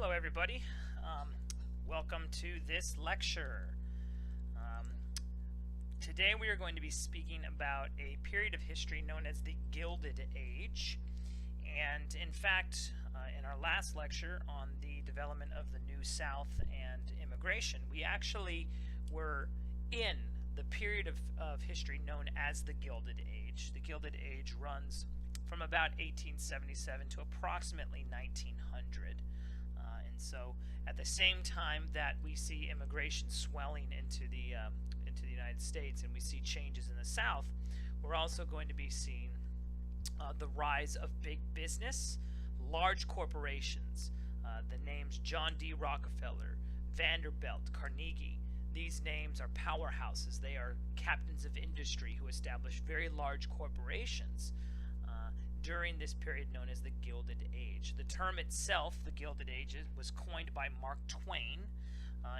Hello everybody. Welcome to this lecture. Today we are going to be speaking about a period of history known as the Gilded Age. And in fact, in our last lecture on the development of the New South and immigration, we actually were in the period of history known as the Gilded Age. The Gilded Age runs from about 1877 to approximately 1900. And so at the same time that we see immigration swelling into the United States and we see changes in the South, we're also going to be seeing the rise of big business, large corporations. The names John D. Rockefeller, Vanderbilt, Carnegie, these names are powerhouses. They are captains of industry who established very large corporations during this period known as the Gilded Age. The term itself, the Gilded Age, was coined by Mark Twain,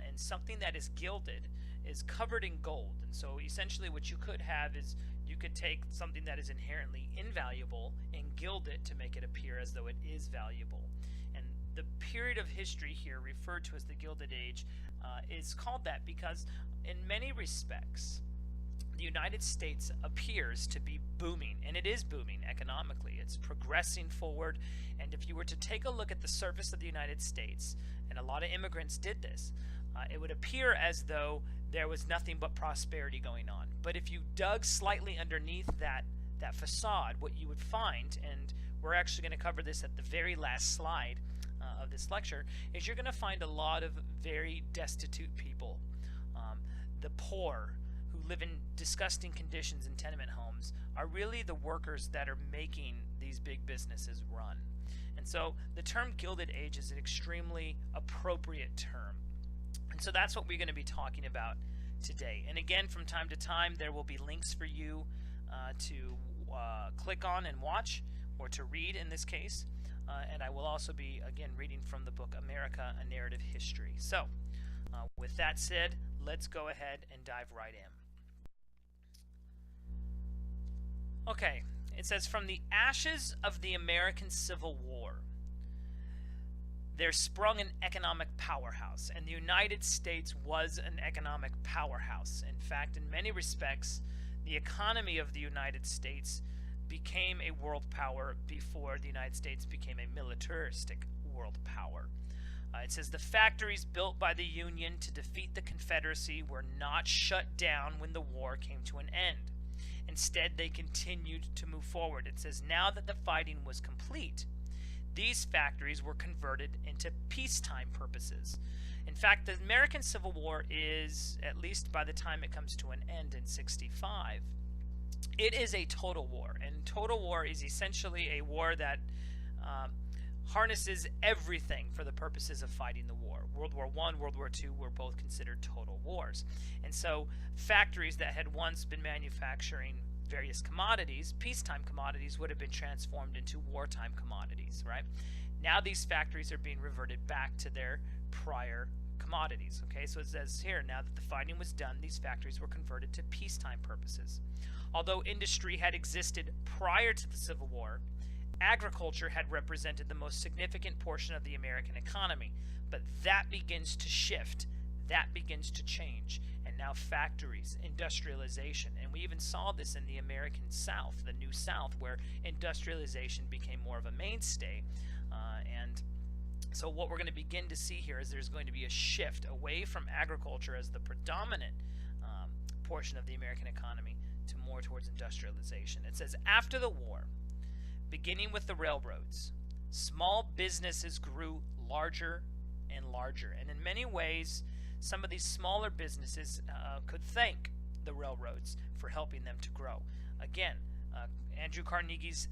and something that is gilded is covered in gold. And so essentially what you could have is you could take something that is inherently invaluable and gild it to make it appear as though it is valuable. And the period of history here referred to as the Gilded Age is called that because in many respects the United States appears to be booming, and it is booming economically. It's progressing forward, and if you were to take a look at the surface of the United States, and a lot of immigrants did this, it would appear as though there was nothing but prosperity going on. But if you dug slightly underneath that facade, what you would find, and we're actually going to cover this at the very last slide of this lecture, is you're going to find a lot of very destitute people. The poor, who live in disgusting conditions in tenement homes, are really the workers that are making these big businesses run. And so the term Gilded Age is an extremely appropriate term. And so that's what we're going to be talking about today. And again, from time to time, there will be links for you to click on and watch, or to read in this case. And I will also be, again, reading from the book America, A Narrative History. So with that said, let's go ahead and dive right in. Okay, it says, from the ashes of the American Civil War, there sprung an economic powerhouse, and the United States was an economic powerhouse. In fact, in many respects, the economy of the United States became a world power before the United States became a militaristic world power. It says, the factories built by the Union to defeat the Confederacy were not shut down when the war came to an end. Instead, they continued to move forward. It says, now that the fighting was complete, these factories were converted into peacetime purposes. In fact, the American Civil War is, at least by the time it comes to an end in '65, it is a total war. And total war is essentially a war that harnesses everything for the purposes of fighting the war. World War I, World War II were both considered total wars. And so factories that had once been manufacturing various commodities, peacetime commodities, would have been transformed into wartime commodities, right? Now these factories are being reverted back to their prior commodities, okay? So it says here, now that the fighting was done, these factories were converted to peacetime purposes. Although industry had existed prior to the Civil War, agriculture had represented the most significant portion of the American economy, but that begins to shift, that begins to change, and now factories, industrialization, and we even saw this in the American South, the New South, where industrialization became more of a mainstay, and so what we're going to begin to see here is there's going to be a shift away from agriculture as the predominant portion of the American economy to more towards industrialization. It says, after the war, beginning with the railroads, small businesses grew larger and larger. And in many ways, some of these smaller businesses could thank the railroads for helping them to grow. Again, Andrew Carnegie's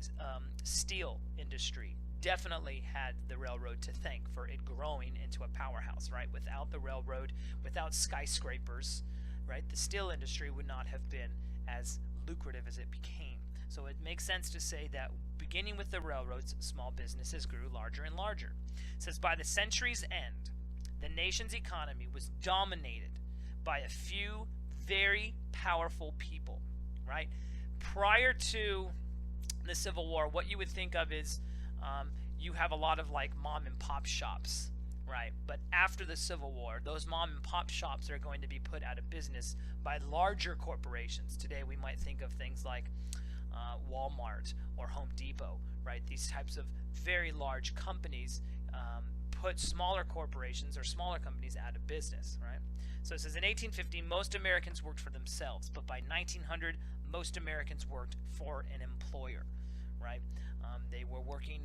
steel industry definitely had the railroad to thank for it growing into a powerhouse, right? Without the railroad, without skyscrapers, right, the steel industry would not have been as lucrative as it became. So it makes sense to say that beginning with the railroads, small businesses grew larger and larger. It says, by the century's end, the nation's economy was dominated by a few very powerful people, right? Prior to the Civil War, what you would think of is you have a lot of like mom and pop shops right? But after the Civil War, those mom and pop shops are going to be put out of business by larger corporations. Today, we might think of things like Walmart or Home Depot, right? These types of very large companies put smaller corporations or smaller companies out of business, right? So it says in 1850, most Americans worked for themselves, but by 1900, most Americans worked for an employer, right? They were working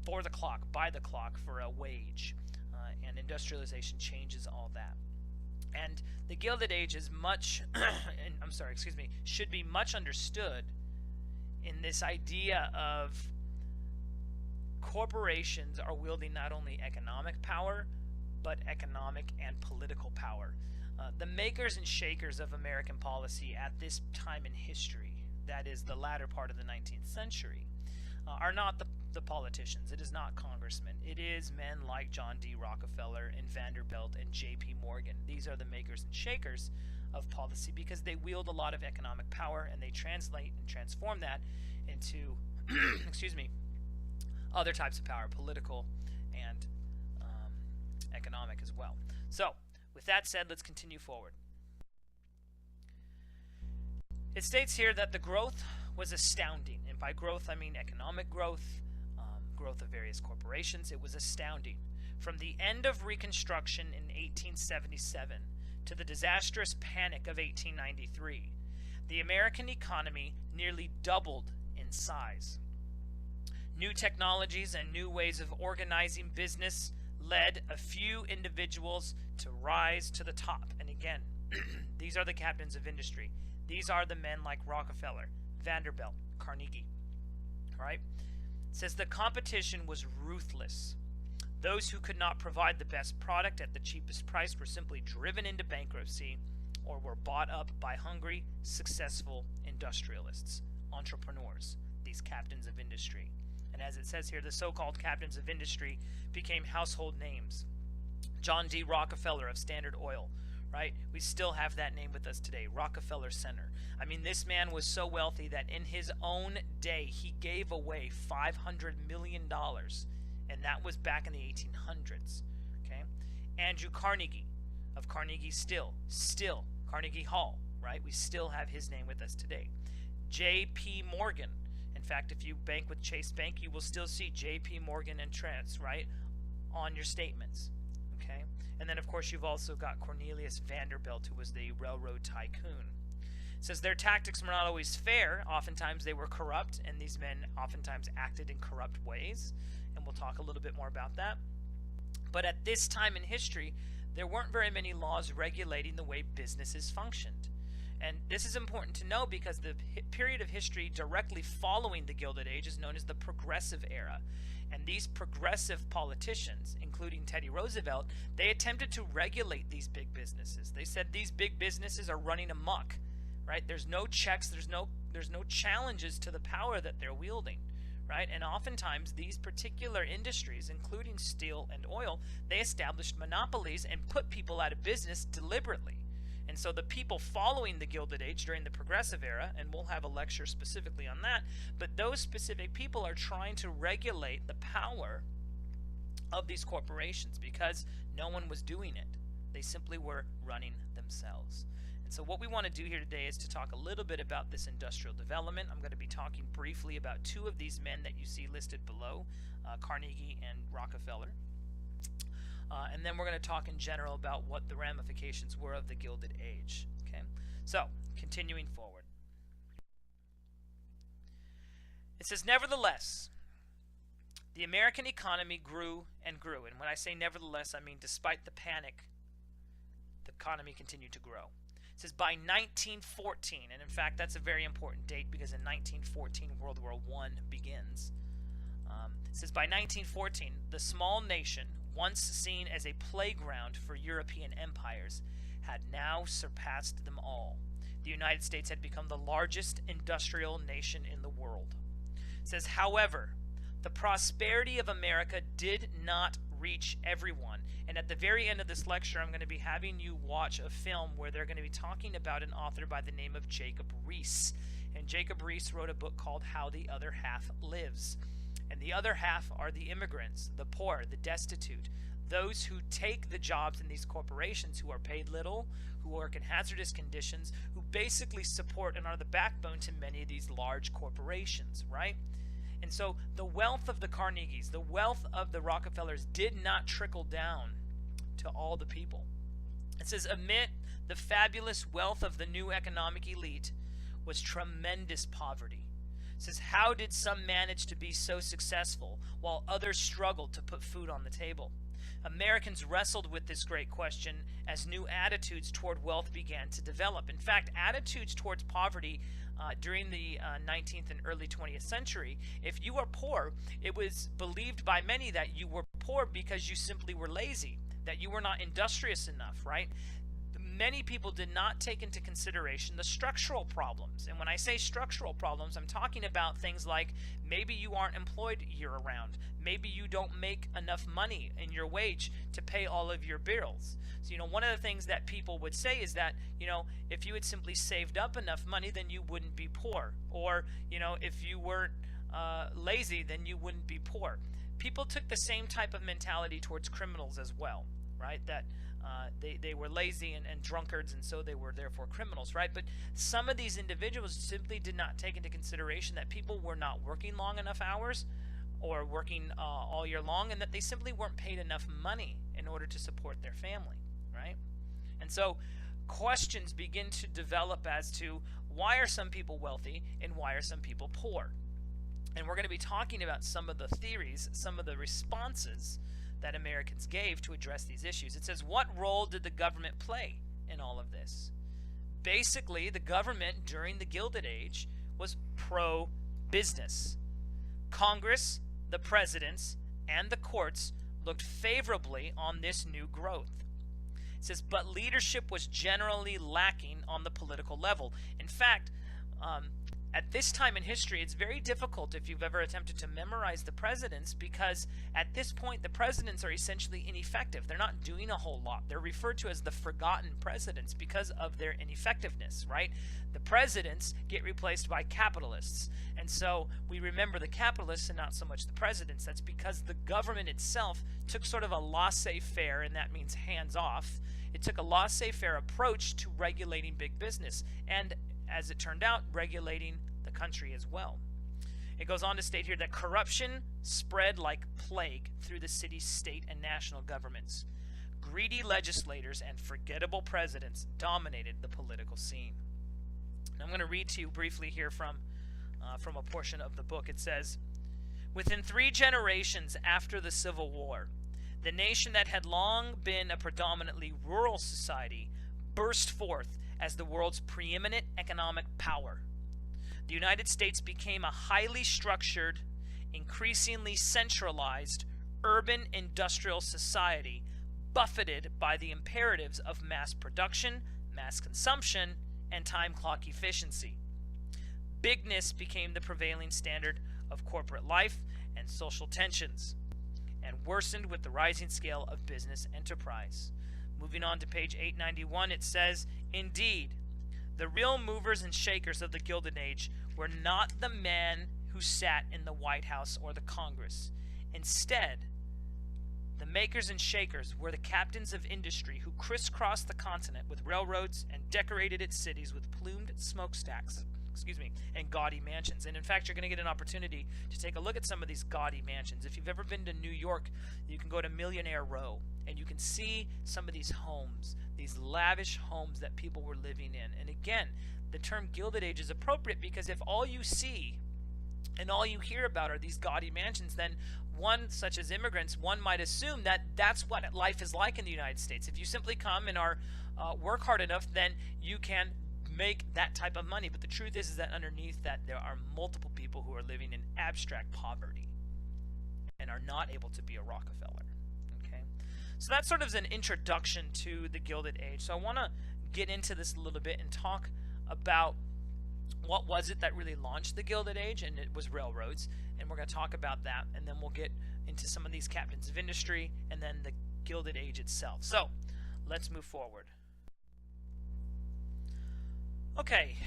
for the clock, by the clock, for a wage, and industrialization changes all that. And the Gilded Age is much, should be much understood in this idea of corporations are wielding not only economic power, but economic and political power. The makers and shakers of American policy at this time in history, that is the latter part of the 19th century, are not the politicians. It is not congressmen. It is men like John D. Rockefeller and Vanderbilt and J.P. Morgan. These are the makers and shakers of policy because they wield a lot of economic power and they translate and transform that into other types of power, political and economic as well. So, with that said, let's continue forward. It states here that the growth was astounding, and by growth I mean economic growth, growth of various corporations. It was astounding. From the end of Reconstruction in 1877 to the disastrous panic of 1893, the American economy nearly doubled in size. New technologies and new ways of organizing business led a few individuals to rise to the top. And again, these are the captains of industry. These are the men like Rockefeller, Vanderbilt, Carnegie, right? It says the competition was ruthless. Those who could not provide the best product at the cheapest price were simply driven into bankruptcy or were bought up by hungry, successful industrialists, entrepreneurs, these captains of industry. And as it says here, the so-called captains of industry became household names. John D. Rockefeller of Standard Oil, right? We still have that name with us today, Rockefeller Center. I mean, this man was so wealthy that in his own day, he gave away $500 million, and that was back in the 1800s, okay? Andrew Carnegie of Carnegie Still, Carnegie Hall, right? We still have his name with us today. J.P. Morgan. In fact, if you bank with Chase Bank, you will still see J.P. Morgan and Trent, right, on your statements, okay? And then, of course, you've also got Cornelius Vanderbilt, who was the railroad tycoon. It says their tactics were not always fair. Oftentimes they were corrupt, and these men oftentimes acted in corrupt ways, and we'll talk a little bit more about that. But at this time in history, there weren't very many laws regulating the way businesses functioned. And this is important to know because the period of history directly following the Gilded Age is known as the Progressive Era. And these progressive politicians, including Teddy Roosevelt, they attempted to regulate these big businesses. They said these big businesses are running amok, right? There's no checks, there's no challenges to the power that they're wielding, right? And oftentimes these particular industries, including steel and oil, they established monopolies and put people out of business deliberately. And so the people following the Gilded Age during the Progressive Era, and we'll have a lecture specifically on that, but those specific people are trying to regulate the power of these corporations because no one was doing it. They simply were running themselves. And so what we want to do here today is to talk a little bit about this industrial development. I'm going to be talking briefly about two of these men that you see listed below, Carnegie and Rockefeller. And then we're going to talk in general about what the ramifications were of the Gilded Age. Okay, so continuing forward. It says, nevertheless, the American economy grew and grew. And when I say nevertheless, I mean despite the panic, the economy continued to grow. It says by 1914, and in fact that's a very important date because in 1914 World War I begins. It says by 1914, the small nation, once seen as a playground for European empires, had now surpassed them all. The United States had become the largest industrial nation in the world. It says, however, the prosperity of America did not reach everyone. And at the very end of this lecture, I'm going to be having you watch a film where they're going to be talking about an author by the name of Jacob Riis. And Jacob Riis wrote a book called How the Other Half Lives. And the other half are the immigrants, the poor, the destitute, those who take the jobs in these corporations, who are paid little, who work in hazardous conditions, who basically support and are the backbone to many of these large corporations, right? And so the wealth of the Carnegies, the wealth of the Rockefellers did not trickle down to all the people. It says, amid the fabulous wealth of the new economic elite was tremendous poverty. It says, how did some manage to be so successful while others struggled to put food on the table? Americans wrestled with this great question as new attitudes toward wealth began to develop. In fact, attitudes towards poverty during the 19th and early 20th century, if you were poor, it was believed by many that you were poor because you simply were lazy, that you were not industrious enough, right? Many people did not take into consideration the structural problems. And when I say structural problems, I'm talking about things like maybe you aren't employed year-round. Maybe you don't make enough money in your wage to pay all of your bills. So, one of the things that people would say is that, if you had simply saved up enough money, then you wouldn't be poor. Or, if you weren't lazy, then you wouldn't be poor. People took the same type of mentality towards criminals as well, right? That they were lazy and drunkards, and so they were therefore criminals, right? But some of these individuals simply did not take into consideration that people were not working long enough hours or working all year long, and that they simply weren't paid enough money in order to support their family, right? And so questions begin to develop as to why are some people wealthy and why are some people poor? And we're going to be talking about some of the theories, some of the responses that Americans gave to address these issues. It says, what role did the government play in all of this? Basically, the government during the Gilded Age was pro-business. Congress, the presidents, and the courts looked favorably on this new growth. It says, but leadership was generally lacking on the political level. In fact, at this time in history, it's very difficult if you've ever attempted to memorize the presidents, because at this point the presidents are essentially ineffective. They're not doing a whole lot. They're referred to as the forgotten presidents because of their ineffectiveness, right? The presidents get replaced by capitalists. And so we remember the capitalists and not so much the presidents. That's because the government itself took sort of a laissez-faire, and that means hands-off. It took a laissez-faire approach to regulating big business, and as it turned out, regulating the country as well. It goes on to state here that corruption spread like plague through the city, state, and national governments. Greedy legislators and forgettable presidents dominated the political scene. Now, I'm going to read to you briefly here from a portion of the book. It says, within 3 generations after the Civil War, the nation that had long been a predominantly rural society burst forth as the world's preeminent economic power. The United States became a highly structured, increasingly centralized, urban industrial society, buffeted by the imperatives of mass production, mass consumption, and time clock efficiency. Bigness became the prevailing standard of corporate life and social tensions, and worsened with the rising scale of business enterprise. Moving on to page 891, it says, indeed, the real movers and shakers of the Gilded Age were not the men who sat in the White House or the Congress. Instead, the makers and shakers were the captains of industry who crisscrossed the continent with railroads and decorated its cities with plumed smokestacks, and gaudy mansions. And in fact, you're going to get an opportunity to take a look at some of these gaudy mansions. If you've ever been to New York, you can go to Millionaire Row, and you can see some of these homes, these lavish homes that people were living in. And again, the term Gilded Age is appropriate because if all you see and all you hear about are these gaudy mansions, then one, such as immigrants, one might assume that that's what life is like in the United States. If you simply come and are work hard enough, then you can make that type of money. But the truth is that underneath that, there are multiple people who are living in abstract poverty and are not able to be a Rockefeller. Okay, so that sort of is an introduction to the Gilded Age. So I want to get into this a little bit and talk about what was it that really launched the Gilded Age, and it was railroads, and we're going to talk about that, and then we'll get into some of these captains of industry and then the Gilded Age itself. So let's move forward. Okay,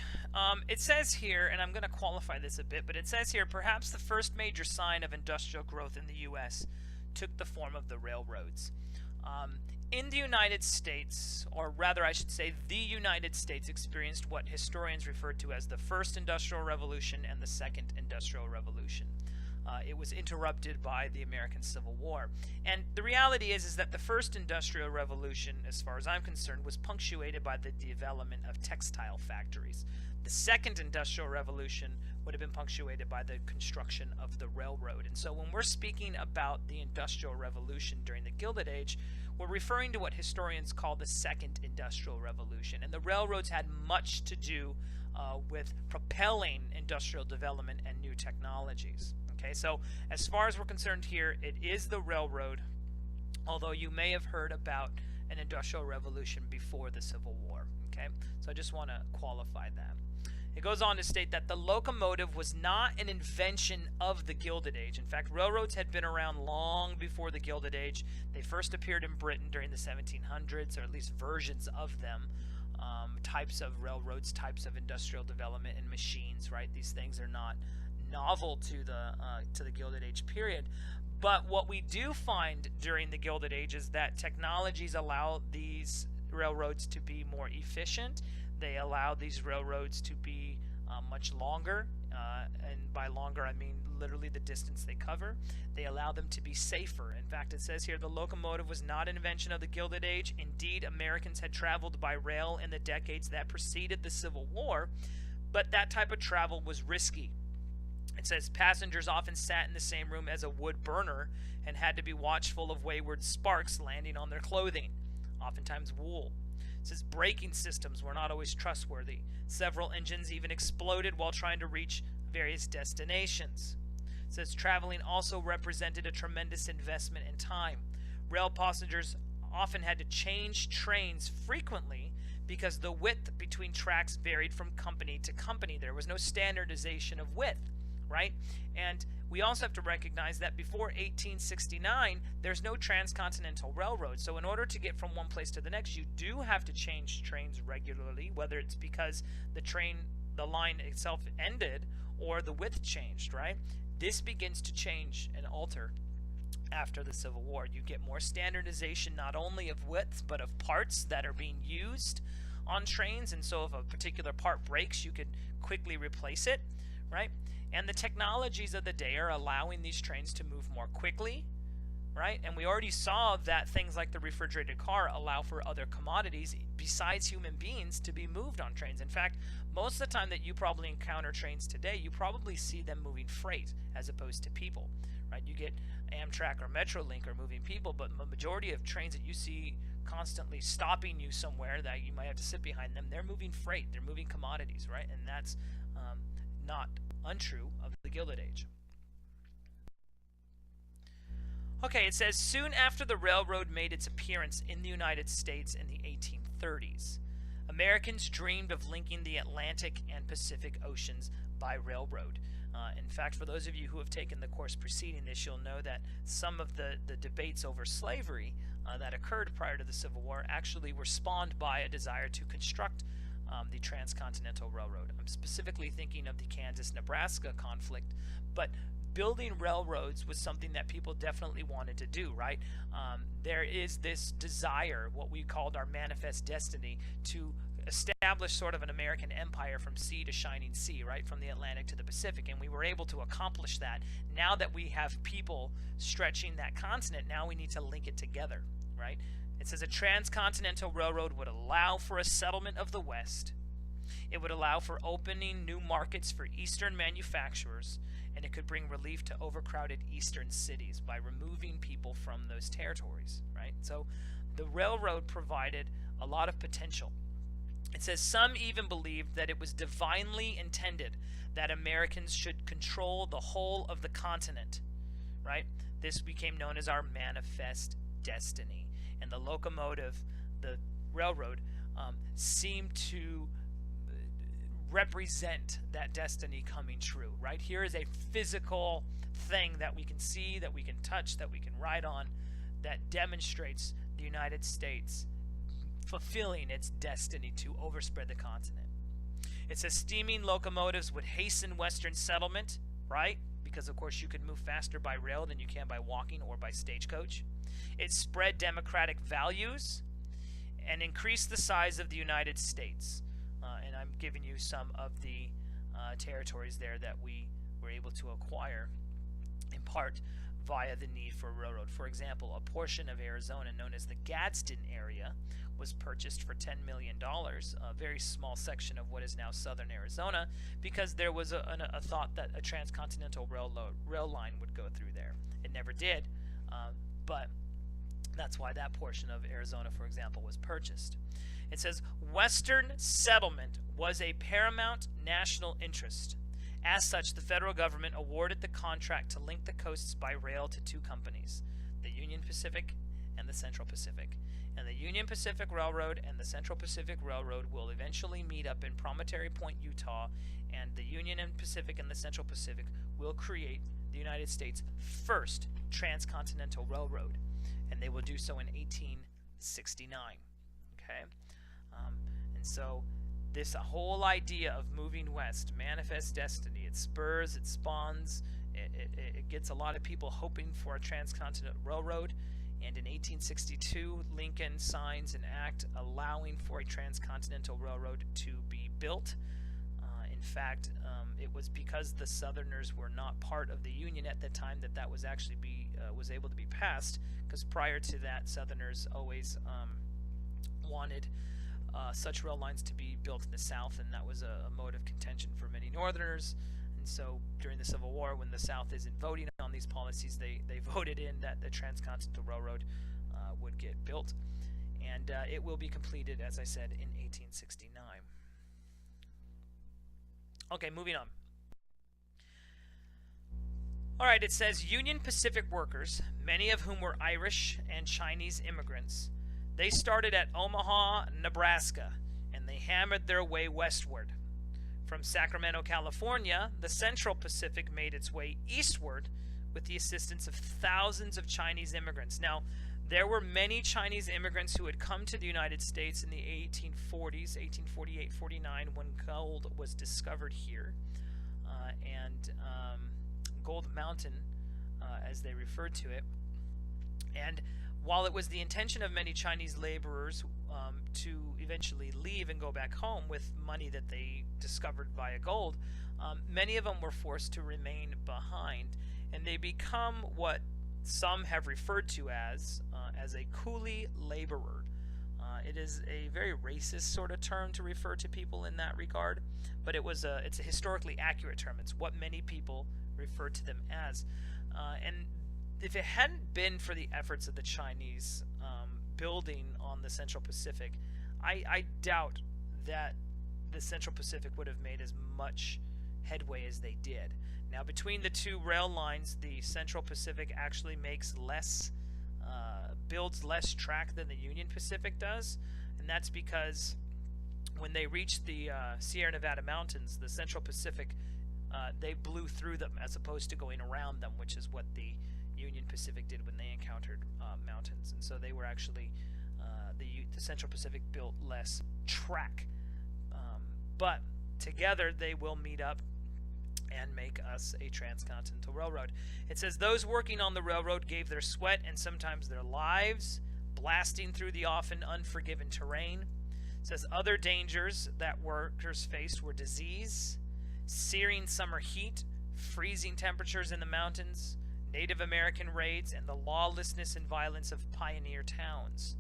it says here, and I'm going to qualify this a bit, but it says here, perhaps the first major sign of industrial growth in the U.S. took the form of the railroads. In the United States, or rather I should say the United States, experienced what historians refer to as the First Industrial Revolution and the Second Industrial Revolution. It was interrupted by the American Civil War. And the reality is that the First Industrial Revolution, as far as I'm concerned, was punctuated by the development of textile factories. The Second Industrial Revolution would have been punctuated by the construction of the railroad. And so when we're speaking about the Industrial Revolution during the Gilded Age, we're referring to what historians call the Second Industrial Revolution. And the railroads had much to do with propelling industrial development and new technologies. Okay, so as far as we're concerned here, it is the railroad, although you may have heard about an industrial revolution before the Civil War. Okay, so I just want to qualify that. It goes on to state that the locomotive was not an invention of the Gilded Age. In fact, railroads had been around long before the Gilded Age. They first appeared in Britain during the 1700s, or at least versions of them. Types of railroads, types of industrial development and machines, right? These things are not novel to the Gilded Age period. But what we do find during the Gilded Age is that technologies allow these railroads to be more efficient. They allow these railroads to be much longer, and by longer I mean literally the distance they cover. They allow them to be safer. In fact, it says here the locomotive was not an invention of the Gilded Age. Indeed, Americans had traveled by rail in the decades that preceded the Civil War, but that type of travel was risky. It says passengers often sat in the same room as a wood burner and had to be watchful of wayward sparks landing on their clothing, oftentimes wool. It says braking systems were not always trustworthy. Several engines even exploded while trying to reach various destinations. It says traveling also represented a tremendous investment in time. Rail passengers often had to change trains frequently because the width between tracks varied from company to company. There was no standardization of width, right? And we also have to recognize that before 1869, there's no transcontinental railroad. So in order to get from one place to the next, you do have to change trains regularly, whether it's because the line itself ended or the width changed, right? This begins to change and alter after the Civil War. You get more standardization not only of width, but of parts that are being used on trains. And so if a particular part breaks, you could quickly replace it, right? And the technologies of the day are allowing these trains to move more quickly, right? And we already saw that things like the refrigerated car allow for other commodities besides human beings to be moved on trains. In fact, most of the time that you probably encounter trains today, you probably see them moving freight as opposed to people, right? You get Amtrak or Metrolink are moving people, but the majority of trains that you see constantly stopping you somewhere that you might have to sit behind them, they're moving freight, they're moving commodities, right? And that's not untrue of the Gilded Age. Okay, it says soon after the railroad made its appearance in the United States in the 1830s, Americans dreamed of linking the Atlantic and Pacific Oceans by railroad. In fact, for those of you who have taken the course preceding this, you'll know that some of the debates over slavery that occurred prior to the Civil War actually were spawned by a desire to construct the Transcontinental Railroad. I'm specifically thinking of the Kansas-Nebraska conflict, but building railroads was something that people definitely wanted to do, right? There is this desire, what we called our manifest destiny, to establish sort of an American empire from sea to shining sea, right? From the Atlantic to the Pacific, and we were able to accomplish that. Now that we have people stretching that continent, now we need to link it together, right? It says a transcontinental railroad would allow for a settlement of the West. It would allow for opening new markets for Eastern manufacturers, and it could bring relief to overcrowded Eastern cities by removing people from those territories, right? So the railroad provided a lot of potential. It says some even believed that it was divinely intended that Americans should control the whole of the continent, right? This became known as our manifest destiny. And the locomotive, the railroad, seemed to represent that destiny coming true, right? Here is a physical thing that we can see, that we can touch, that we can ride on, that demonstrates the United States fulfilling its destiny to overspread the continent. It says steaming locomotives would hasten Western settlement, right? because of course you could move faster by rail than you can by walking or by stagecoach. It spread democratic values and increased the size of the United States. And I'm giving you some of the territories there that we were able to acquire in part via the need for a railroad. For example, a portion of Arizona known as the Gadsden area was purchased for $10 million, a very small section of what is now southern Arizona, because there was a thought that a transcontinental rail line would go through there. It never did, but that's why that portion of Arizona, for example, was purchased. It says, Western settlement was a paramount national interest. As such, the federal government awarded the contract to link the coasts by rail to two companies, the Union Pacific and the Central Pacific. And the Union Pacific Railroad and the Central Pacific Railroad will eventually meet up in Promontory Point, Utah, and the Union Pacific and the Central Pacific will create the United States' first transcontinental railroad. And they will do so in 1869. Okay? And so this whole idea of moving west manifests destiny. It spurs, it spawns, it gets a lot of people hoping for a transcontinental railroad. And in 1862, Lincoln signs an act allowing for a transcontinental railroad to be built. In fact, it was because the Southerners were not part of the Union at the time that was actually was able to be passed. Because prior to that, Southerners always wanted such rail lines to be built in the South, and that was a mode of contention for many Northerners. And so during the Civil War, when the South isn't voting on these policies, they voted in that the Transcontinental Railroad would get built. And it will be completed, as I said, in 1869. Okay, moving on. All right, it says Union Pacific workers, many of whom were Irish and Chinese immigrants, they started at Omaha, Nebraska, and they hammered their way westward. From Sacramento, California, the Central Pacific made its way eastward with the assistance of thousands of Chinese immigrants. Now, there were many Chinese immigrants who had come to the United States in the 1840s, 1848-49, when gold was discovered here. And Gold Mountain, as they referred to it. And while it was the intention of many Chinese laborers to eventually leave and go back home with money that they discovered via gold, many of them were forced to remain behind, and they become what some have referred to as a coolie laborer. It is a very racist sort of term to refer to people in that regard, but it's a historically accurate term. It's what many people refer to them as. And if it hadn't been for the efforts of the Chinese building on the Central Pacific, I doubt that the Central Pacific would have made as much headway as they did. Now, between the two rail lines, the Central Pacific actually builds less track than the Union Pacific does, and that's because when they reached the Sierra Nevada mountains, the Central Pacific, they blew through them as opposed to going around them, which is what the Union Pacific did when they encountered mountains. And so they were actually, the Central Pacific built less track. But together they will meet up and make us a transcontinental railroad. It says those working on the railroad gave their sweat and sometimes their lives, blasting through the often unforgiving terrain. It says other dangers that workers faced were disease, searing summer heat, freezing temperatures in the mountains, Native American raids, and the lawlessness and violence of pioneer towns.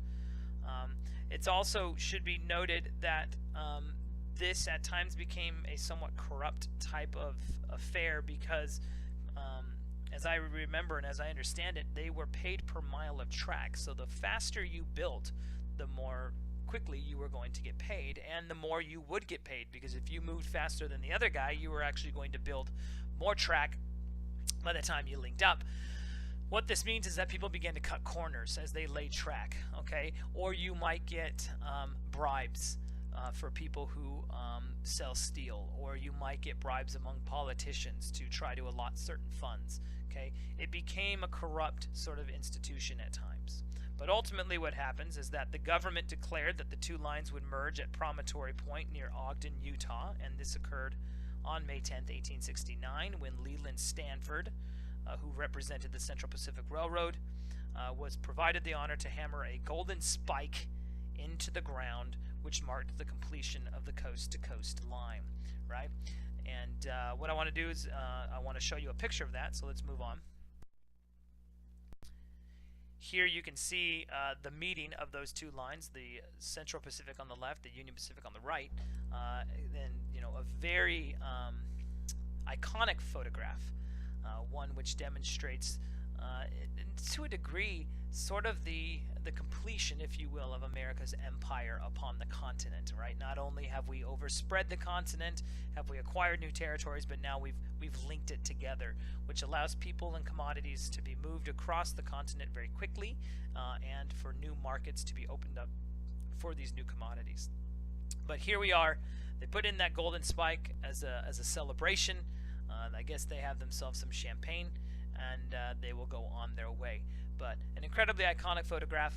It also should be noted that this at times became a somewhat corrupt type of affair because, as I remember and as I understand it, they were paid per mile of track. So the faster you built, the more quickly you were going to get paid, and the more you would get paid, because if you moved faster than the other guy, you were actually going to build more track by the time you linked up. What this means is that people began to cut corners as they laid track, okay? Or you might get bribes for people who sell steel, or you might get bribes among politicians to try to allot certain funds, okay? It became a corrupt sort of institution at times. But ultimately what happens is that the government declared that the two lines would merge at Promontory Point near Ogden, Utah, and this occurred on May 10th, 1869, when Leland Stanford, who represented the Central Pacific Railroad, was provided the honor to hammer a golden spike into the ground, which marked the completion of the coast-to-coast line, right? And what I want to do is I want to show you a picture of that, so let's move on. Here you can see the meeting of those two lines, the Central Pacific on the left, the Union Pacific on the right, and a very iconic photograph, one which demonstrates, to a degree, sort of the completion, if you will, of America's empire upon the continent, right? Not only have we overspread the continent, have we acquired new territories, but now we've linked it together, which allows people and commodities to be moved across the continent very quickly, and for new markets to be opened up for these new commodities. But here we are. They put in that golden spike as a celebration. I guess they have themselves some champagne, and they will go on their way. But an incredibly iconic photograph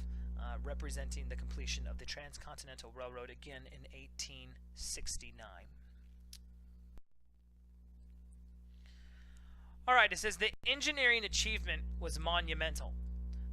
representing the completion of the Transcontinental Railroad, again in 1869. Alright, it says the engineering achievement was monumental.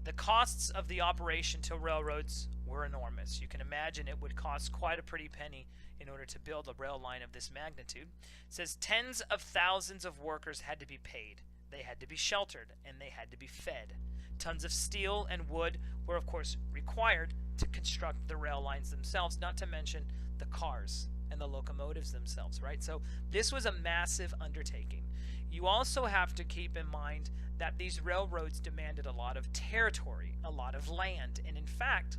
The costs of the operation to railroads were enormous. You can imagine it would cost quite a pretty penny in order to build a rail line of this magnitude. It says tens of thousands of workers had to be paid. They had to be sheltered, and they had to be fed. Tons of steel and wood were, of course, required to construct the rail lines themselves, not to mention the cars and the locomotives themselves, right? So this was a massive undertaking. You also have to keep in mind that these railroads demanded a lot of territory, a lot of land, and in fact,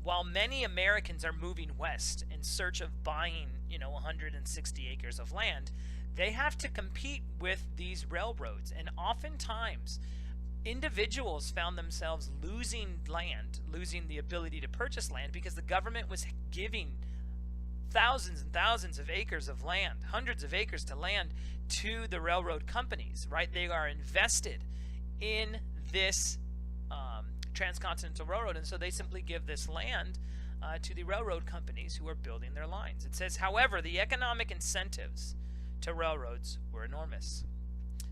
while many Americans are moving west in search of buying, 160 acres of land, they have to compete with these railroads, and oftentimes individuals found themselves losing land, losing the ability to purchase land, because the government was giving thousands and thousands of acres of land, hundreds of acres to land, to the railroad companies, right? They are invested in this transcontinental railroad, and so they simply give this land to the railroad companies who are building their lines. It says, however, the economic incentives to railroads were enormous.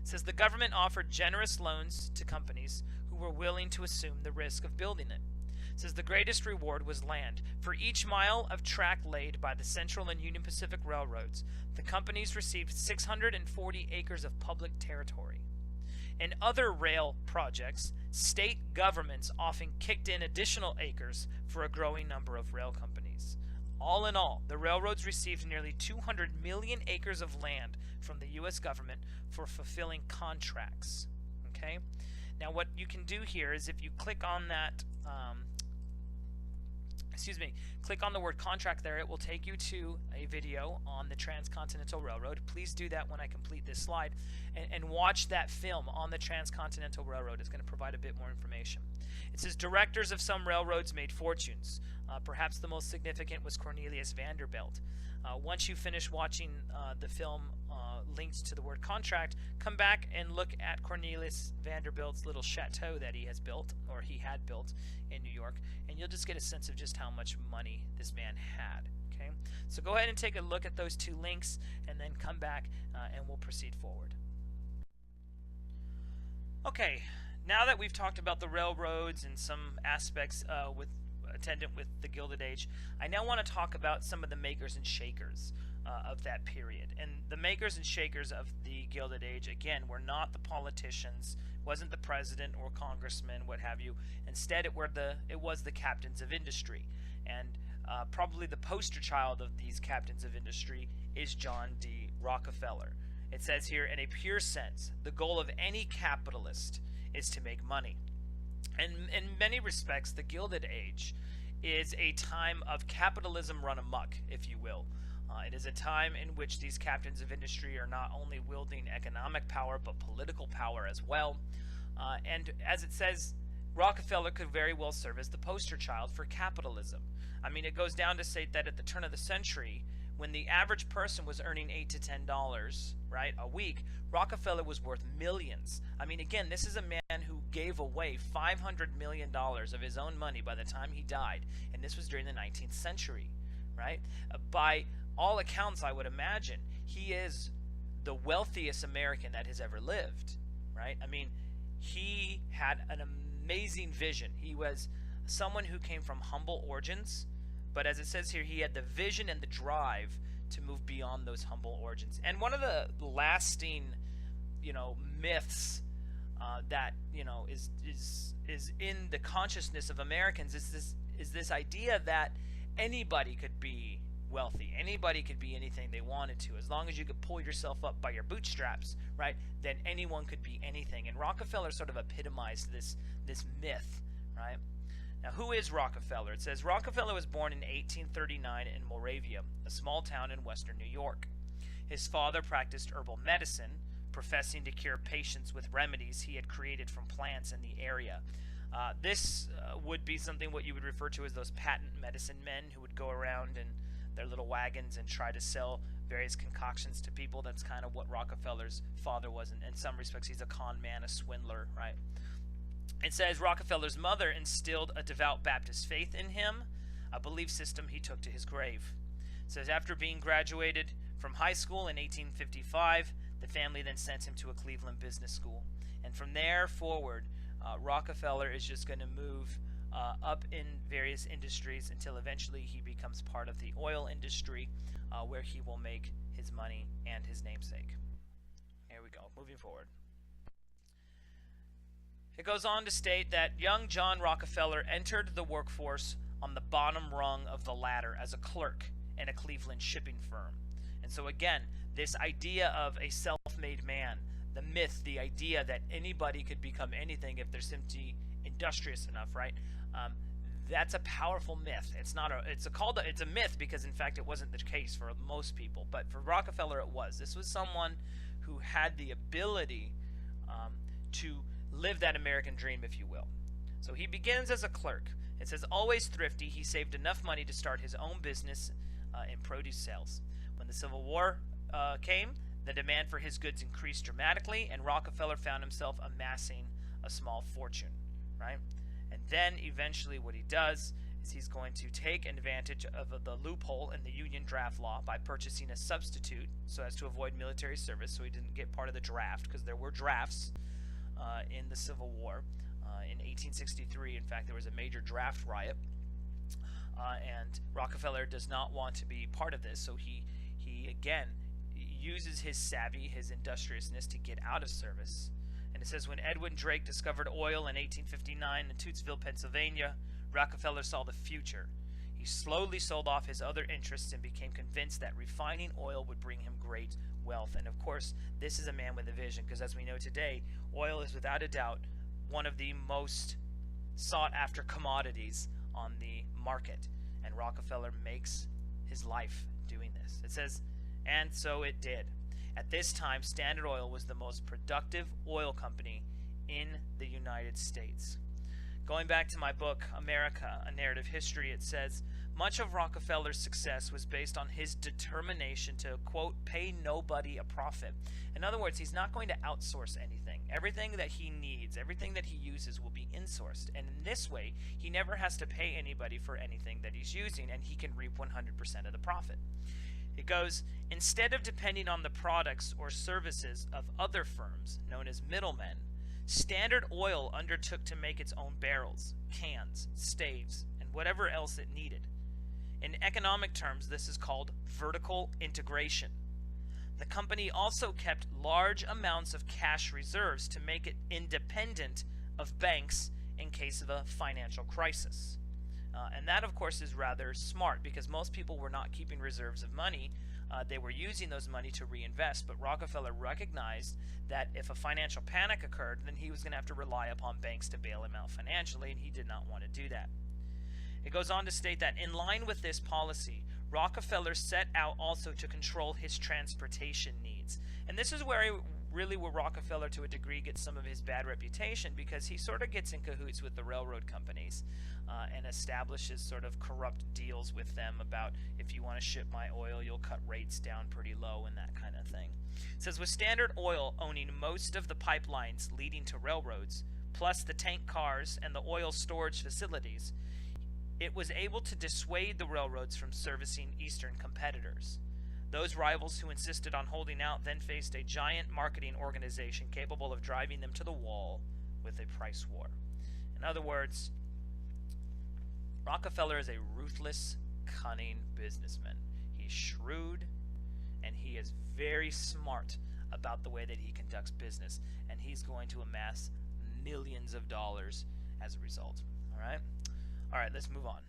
It says the government offered generous loans to companies who were willing to assume the risk of building it. It says the greatest reward was land. For each mile of track laid by the Central and Union Pacific Railroads, the companies received 640 acres of public territory. In other rail projects, state governments often kicked in additional acres for a growing number of rail companies. All in all, the railroads received nearly 200 million acres of land from the U.S. government for fulfilling contracts. Okay? Now what you can do here is if you click on that, click on the word contract there, it will take you to a video on the Transcontinental Railroad. Please do that when I complete this slide, and watch that film on the Transcontinental Railroad. It's going to provide a bit more information. It says directors of some railroads made fortunes. Perhaps the most significant was Cornelius Vanderbilt. Once you finish watching the film linked to the word contract, come back and look at Cornelius Vanderbilt's little chateau that he has built, or he had built, in New York, and you'll just get a sense of just how much money this man had. Okay, so go ahead and take a look at those two links, and then come back and we'll proceed forward. Okay, now that we've talked about the railroads and some aspects attendant with the Gilded Age, I now want to talk about some of the makers and shakers of that period. And the makers and shakers of the Gilded Age, again, were not the politicians, wasn't the president or congressman, what have you. Instead, it was the captains of industry. And probably the poster child of these captains of industry is John D. Rockefeller. It says here, in a pure sense, the goal of any capitalist is to make money. And in many respects, the Gilded Age is a time of capitalism run amok, if you will. It is a time in which these captains of industry are not only wielding economic power, but political power as well. And as it says, Rockefeller could very well serve as the poster child for capitalism. I mean, it goes down to say that at the turn of the century, when the average person was earning $8 to $10, right, a week, Rockefeller was worth millions. I mean, again, this is a man who gave away $500 million of his own money by the time he died, and this was during the 19th century, right? By all accounts, I would imagine, he is the wealthiest American that has ever lived, right? I mean, he had an amazing vision. He was someone who came from humble origins, but as it says here, he had the vision and the drive to move beyond those humble origins. And one of the lasting, myths that is in the consciousness of Americans is this idea that anybody could be wealthy, anybody could be anything they wanted to, as long as you could pull yourself up by your bootstraps, right? Then anyone could be anything. And Rockefeller sort of epitomized this myth, right? Now, who is Rockefeller? It says Rockefeller was born in 1839 in Moravia, a small town in western New York. His father practiced herbal medicine, professing to cure patients with remedies he had created from plants in the area. This would be something what you would refer to as those patent medicine men who would go around in their little wagons and try to sell various concoctions to people. That's kind of what Rockefeller's father was. In some respects, he's a con man, a swindler, right? It says Rockefeller's mother instilled a devout Baptist faith in him, a belief system he took to his grave. It says after being graduated from high school in 1855, the family then sent him to a Cleveland business school. And from there forward, Rockefeller is just going to move up in various industries until eventually he becomes part of the oil industry, where he will make his money and his namesake. Here we go, moving forward. It goes on to state that young John Rockefeller entered the workforce on the bottom rung of the ladder as a clerk in a Cleveland shipping firm. And so again, this idea of a self-made man, the myth, the idea that anybody could become anything if they're simply industrious enough, right? That's a powerful myth. It's a myth because in fact it wasn't the case for most people, but for Rockefeller it was. This was someone who had the ability to live that American dream, if you will. So he begins as a clerk. It says always thrifty, he saved enough money to start his own business in produce sales. When the Civil War came, the demand for his goods increased dramatically, and Rockefeller found himself amassing a small fortune, right? And then eventually what he does is he's going to take advantage of the loophole in the Union draft law by purchasing a substitute so as to avoid military service, so he didn't get part of the draft, because there were drafts in the Civil War. In 1863, in fact, there was a major draft riot, and Rockefeller does not want to be part of this, so he again uses his savvy, his industriousness to get out of service. And it says when Edwin Drake discovered oil in 1859 in Tootsville, Pennsylvania, Rockefeller saw the future. He slowly sold off his other interests and became convinced that refining oil would bring him great wealth. And of course, this is a man with a vision, because as we know today, oil is without a doubt one of the most sought after commodities on the market. And Rockefeller makes his life doing this. It says, and so it did. At this time, Standard Oil was the most productive oil company in the United States. Going back to my book, America, A Narrative History, it says, much of Rockefeller's success was based on his determination to, quote, pay nobody a profit. In other words, he's not going to outsource anything. Everything that he needs, everything that he uses will be insourced. And in this way, he never has to pay anybody for anything that he's using, and he can reap 100% of the profit. It goes, instead of depending on the products or services of other firms, known as middlemen, Standard Oil undertook to make its own barrels, cans, staves, and whatever else it needed. In economic terms, this is called vertical integration. The company also kept large amounts of cash reserves to make it independent of banks in case of a financial crisis. And that, of course, is rather smart, because most people were not keeping reserves of money. They were using those money to reinvest, but Rockefeller recognized that if a financial panic occurred, then he was going to have to rely upon banks to bail him out financially, and he did not want to do that. It goes on to state that in line with this policy, Rockefeller set out also to control his transportation needs. And this is where Rockefeller, to a degree, gets some of his bad reputation, because he sort of gets in cahoots with the railroad companies and establishes sort of corrupt deals with them about, if you want to ship my oil, you'll cut rates down pretty low and that kind of thing. It says with Standard Oil owning most of the pipelines leading to railroads, plus the tank cars and the oil storage facilities, it was able to dissuade the railroads from servicing eastern competitors. Those rivals who insisted on holding out then faced a giant marketing organization capable of driving them to the wall with a price war. In other words, Rockefeller is a ruthless, cunning businessman. He's shrewd, and he is very smart about the way that he conducts business, and he's going to amass millions of dollars as a result. All right, let's move on.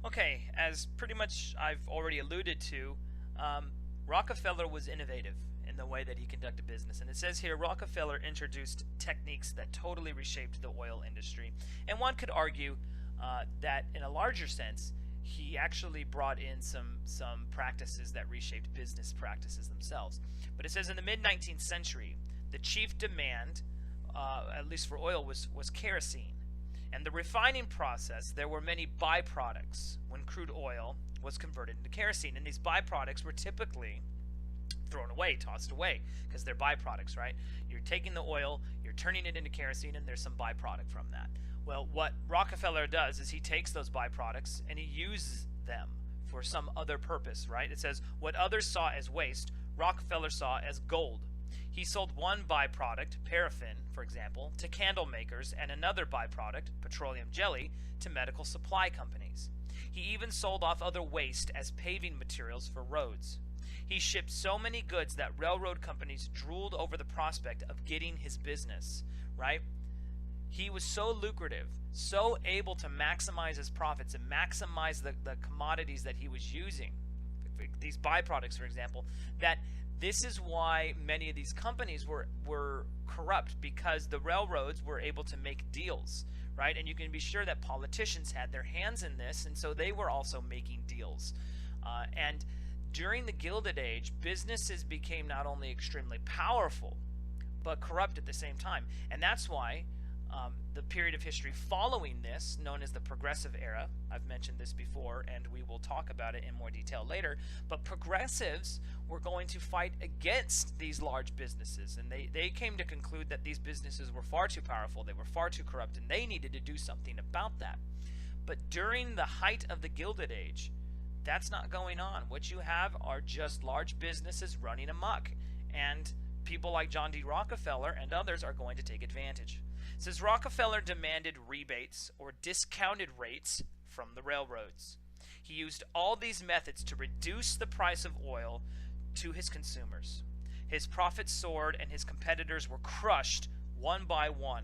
Okay, as pretty much I've already alluded to, Rockefeller was innovative in the way that he conducted business. And it says here, Rockefeller introduced techniques that totally reshaped the oil industry. And one could argue that in a larger sense, he actually brought in some practices that reshaped business practices themselves. But it says in the mid-19th century, the chief demand, at least for oil, was kerosene. And the refining process, there were many byproducts when crude oil was converted into kerosene. And these byproducts were typically thrown away, tossed away, because they're byproducts, right? You're taking the oil, you're turning it into kerosene, and there's some byproduct from that. Well, what Rockefeller does is he takes those byproducts and he uses them for some other purpose, right? It says, what others saw as waste, Rockefeller saw as gold. He sold one byproduct, paraffin, for example, to candle makers, and another byproduct, petroleum jelly, to medical supply companies. He even sold off other waste as paving materials for roads. He shipped so many goods that railroad companies drooled over the prospect of getting his business, right? He was so lucrative, so able to maximize his profits and maximize the commodities that he was using, these byproducts, for example, that this is why many of these companies were corrupt, because the railroads were able to make deals, right? And you can be sure that politicians had their hands in this, and so they were also making deals. And during the Gilded Age, businesses became not only extremely powerful, but corrupt at the same time. And that's why the period of history following this, known as the Progressive Era, I've mentioned this before, and we will talk about it in more detail later, but progressives were going to fight against these large businesses, and they came to conclude that these businesses were far too powerful, they were far too corrupt, and they needed to do something about that. But during the height of the Gilded Age, that's not going on. What you have are just large businesses running amok, and people like John D. Rockefeller and others are going to take advantage. It says Rockefeller demanded rebates or discounted rates from the railroads. He used all these methods to reduce the price of oil to his consumers. His profits soared and his competitors were crushed one by one.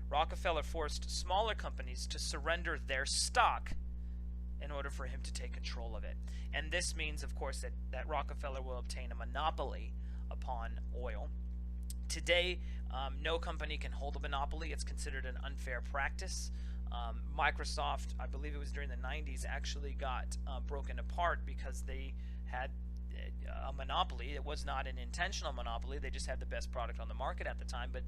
Rockefeller forced smaller companies to surrender their stock in order for him to take control of it. And this means, of course, that Rockefeller will obtain a monopoly upon oil. Today, no company can hold a monopoly. It's considered an unfair practice. Microsoft, I believe it was during the 90s, actually got broken apart because they had a monopoly. It was not an intentional monopoly. They just had the best product on the market at the time, but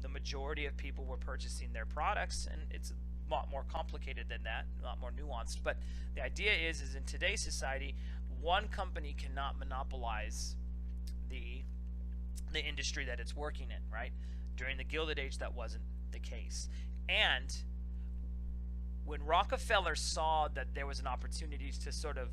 the majority of people were purchasing their products, and it's a lot more complicated than that, a lot more nuanced. But the idea is in today's society, one company cannot monopolize the industry that it's working in, right? During the Gilded Age, that wasn't the case. And when Rockefeller saw that there was an opportunity to sort of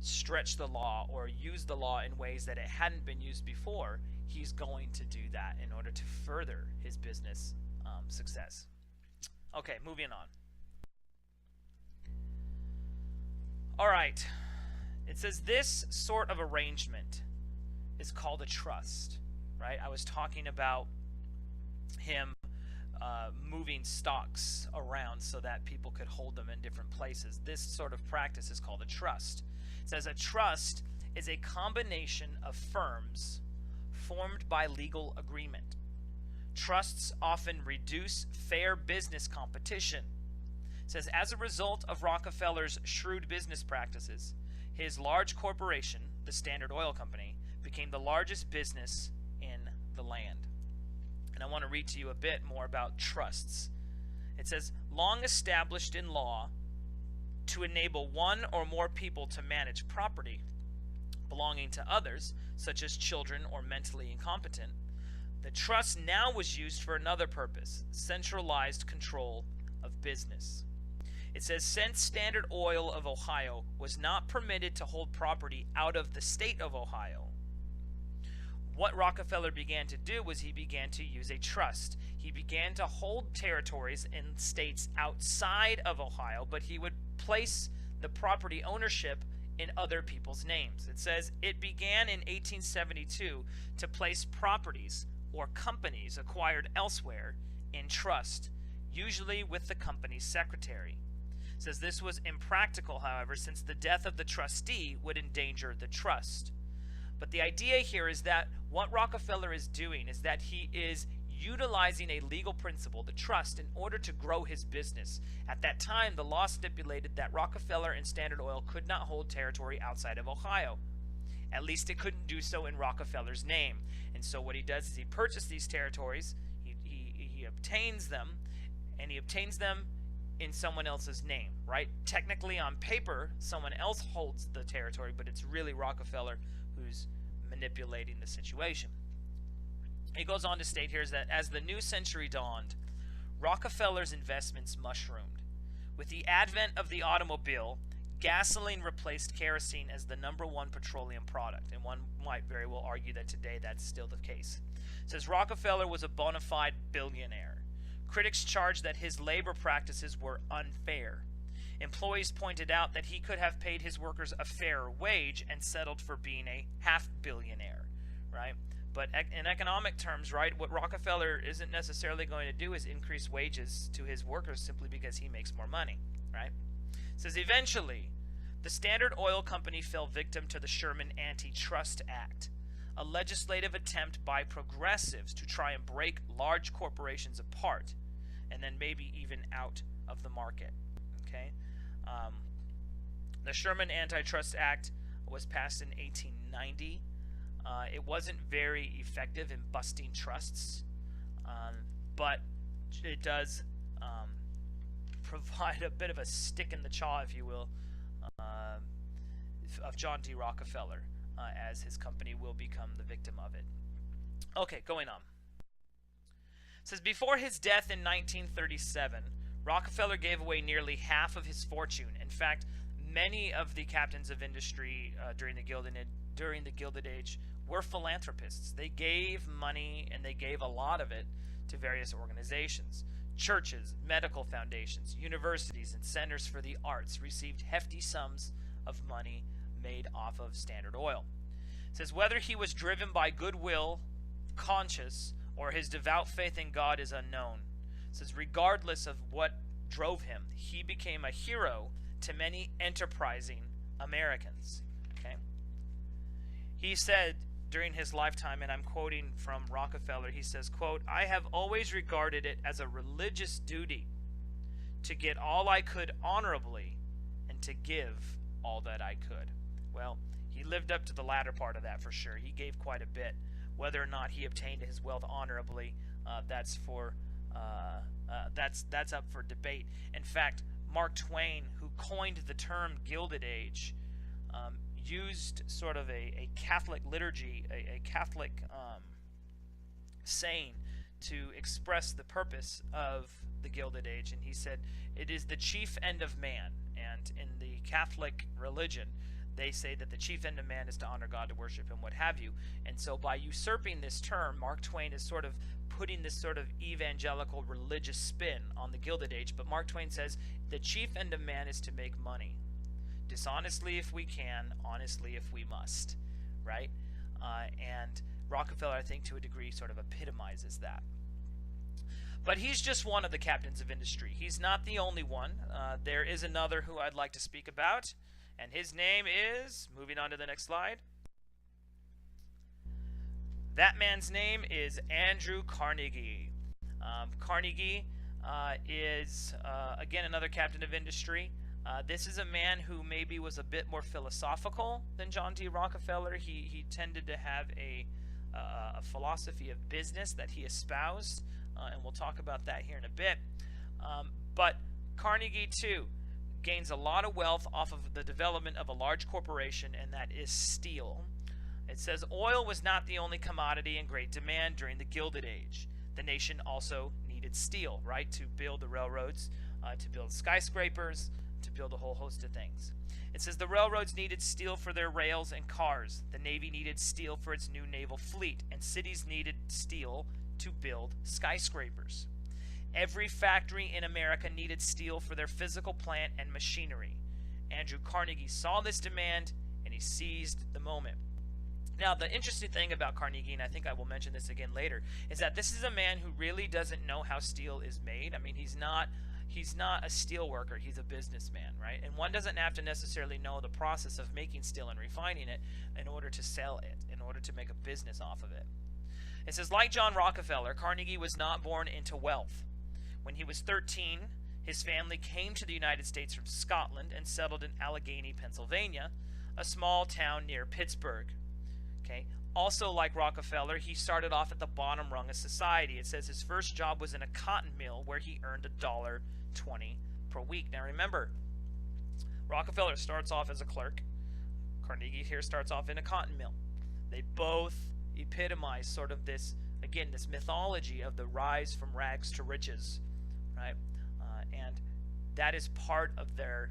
stretch the law or use the law in ways that it hadn't been used before, he's going to do that in order to further his business success. Okay, moving on. All right. It says this sort of arrangement is called a trust, right? I was talking about him moving stocks around so that people could hold them in different places. This sort of practice is called a trust. It says a trust is a combination of firms formed by legal agreement. Trusts often reduce fair business competition. It says as a result of Rockefeller's shrewd business practices, his large corporation, the Standard Oil Company, became the largest business in the land. And I want to read to you a bit more about trusts. It says, long established in law to enable one or more people to manage property belonging to others, such as children or mentally incompetent, the trust now was used for another purpose, centralized control of business. It says, since Standard Oil of Ohio was not permitted to hold property out of the state of Ohio, what Rockefeller began to do was he began to use a trust. He began to hold territories in states outside of Ohio, but he would place the property ownership in other people's names. It says it began in 1872 to place properties or companies acquired elsewhere in trust, usually with the company's secretary. It says this was impractical, however, since the death of the trustee would endanger the trust. But the idea here is that what Rockefeller is doing is that he is utilizing a legal principle, the trust, in order to grow his business. At that time, the law stipulated that Rockefeller and Standard Oil could not hold territory outside of Ohio. At least it couldn't do so in Rockefeller's name. And so what he does is he purchases these territories, he obtains them, and he obtains them in someone else's name, right? Technically, on paper, someone else holds the territory, but it's really Rockefeller who's manipulating the situation. He goes on to state here is that as the new century dawned, Rockefeller's investments mushroomed. With the advent of the automobile, gasoline replaced kerosene as the #1 petroleum product, and one might very well argue that today that's still the case. It says Rockefeller was a bona fide billionaire. Critics charged that his labor practices were unfair. Employees pointed out that he could have paid his workers a fairer wage and settled for being a half-billionaire, right? But in economic terms, right, what Rockefeller isn't necessarily going to do is increase wages to his workers simply because he makes more money, right? It says eventually, the Standard Oil Company fell victim to the Sherman Antitrust Act, a legislative attempt by progressives to try and break large corporations apart and then maybe even out of the market. Okay, the Sherman Antitrust Act was passed in 1890. It wasn't very effective in busting trusts, but it does provide a bit of a stick in the jaw, if you will, of John D. Rockefeller, as his company will become the victim of it. Okay, going on. It says, before his death in 1937, Rockefeller gave away nearly half of his fortune. In fact, many of the captains of industry during the Gilded Age were philanthropists. They gave money, and they gave a lot of it to various organizations. Churches, medical foundations, universities, and centers for the arts received hefty sums of money made off of Standard Oil. It says whether he was driven by goodwill, conscience, or his devout faith in God is unknown. It says regardless of what drove him, he became a hero to many enterprising Americans. Okay? He said during his lifetime, and I'm quoting from Rockefeller, he says, quote, I have always regarded it as a religious duty to get all I could honorably and to give all that I could. Well, he lived up to the latter part of that for sure. He gave quite a bit. Whether or not he obtained his wealth honorably, that's up for debate. In fact, Mark Twain, who coined the term Gilded Age, used sort of a Catholic liturgy, a Catholic saying to express the purpose of the Gilded Age. And he said, it is the chief end of man. And in the Catholic religion, they say that the chief end of man is to honor God, to worship him, what have you. And so by usurping this term, Mark Twain is sort of putting this sort of evangelical religious spin on the Gilded Age. But Mark Twain says the chief end of man is to make money. Dishonestly if we can, honestly if we must, right? And Rockefeller, I think, to a degree, sort of epitomizes that. But he's just one of the captains of industry. He's not the only one. There is another who I'd like to speak about, and his name is, moving on to the next slide, that man's name is Andrew Carnegie. Carnegie is, again, another captain of industry. This is a man who maybe was a bit more philosophical than John D. Rockefeller. He tended to have a philosophy of business that he espoused, and we'll talk about that here in a bit. But Carnegie, too, gains a lot of wealth off of the development of a large corporation, and that is steel. It says oil was not the only commodity in great demand during the Gilded Age. The nation also needed steel, right, to build the railroads to build skyscrapers, to build a whole host of things. It says the railroads needed steel for their rails and cars. The Navy needed steel for its new naval fleet, and cities needed steel to build skyscrapers. Every factory in America needed steel for their physical plant and machinery. Andrew Carnegie saw this demand, and he seized the moment. Now, the interesting thing about Carnegie, and I think I will mention this again later, is that this is a man who really doesn't know how steel is made. I mean, he's not a steel worker, he's a businessman, right? And one doesn't have to necessarily know the process of making steel and refining it in order to sell it, in order to make a business off of it. It says, like John Rockefeller, Carnegie was not born into wealth. When he was 13, his family came to the United States from Scotland and settled in Allegheny, Pennsylvania, a small town near Pittsburgh. Okay. Also, like Rockefeller, he started off at the bottom rung of society. It says his first job was in a cotton mill where he earned $1.20 per week. Now remember, Rockefeller starts off as a clerk. Carnegie here starts off in a cotton mill. They both epitomize sort of this, again, this mythology of the rise from rags to riches, right? And that is part of their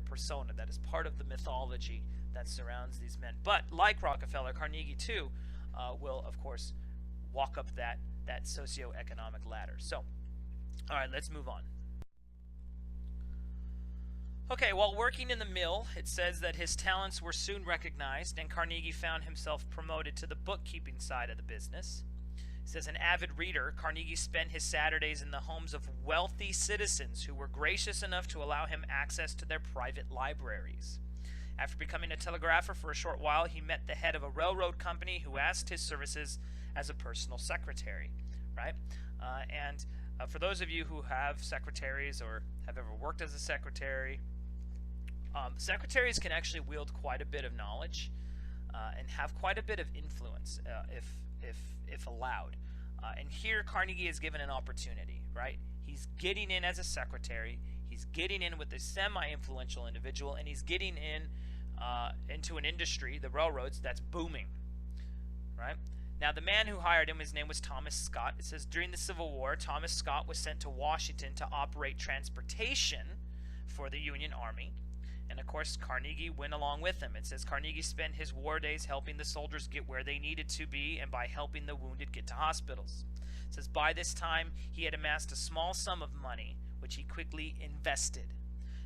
persona. That is part of the mythology that surrounds these men. But like Rockefeller, Carnegie too will, of course, walk up that socioeconomic ladder. So, all right, let's move on. Okay, while working in the mill, it says that his talents were soon recognized, and Carnegie found himself promoted to the bookkeeping side of the business. It says, an avid reader, Carnegie spent his Saturdays in the homes of wealthy citizens who were gracious enough to allow him access to their private libraries. After becoming a telegrapher for a short while, he met the head of a railroad company who asked his services as a personal secretary, right? For those of you who have secretaries or have ever worked as a secretary, secretaries can actually wield quite a bit of knowledge and have quite a bit of influence if allowed. And here Carnegie is given an opportunity, right? He's getting in as a secretary. He's getting in with a semi-influential individual, and he's getting in into an industry, the railroads, that's booming, right? Now, the man who hired him, his name was Thomas Scott. It says, during the Civil War, Thomas Scott was sent to Washington to operate transportation for the Union Army. And, of course, Carnegie went along with him. It says, Carnegie spent his war days helping the soldiers get where they needed to be and by helping the wounded get to hospitals. It says, by this time, he had amassed a small sum of money, which he quickly invested.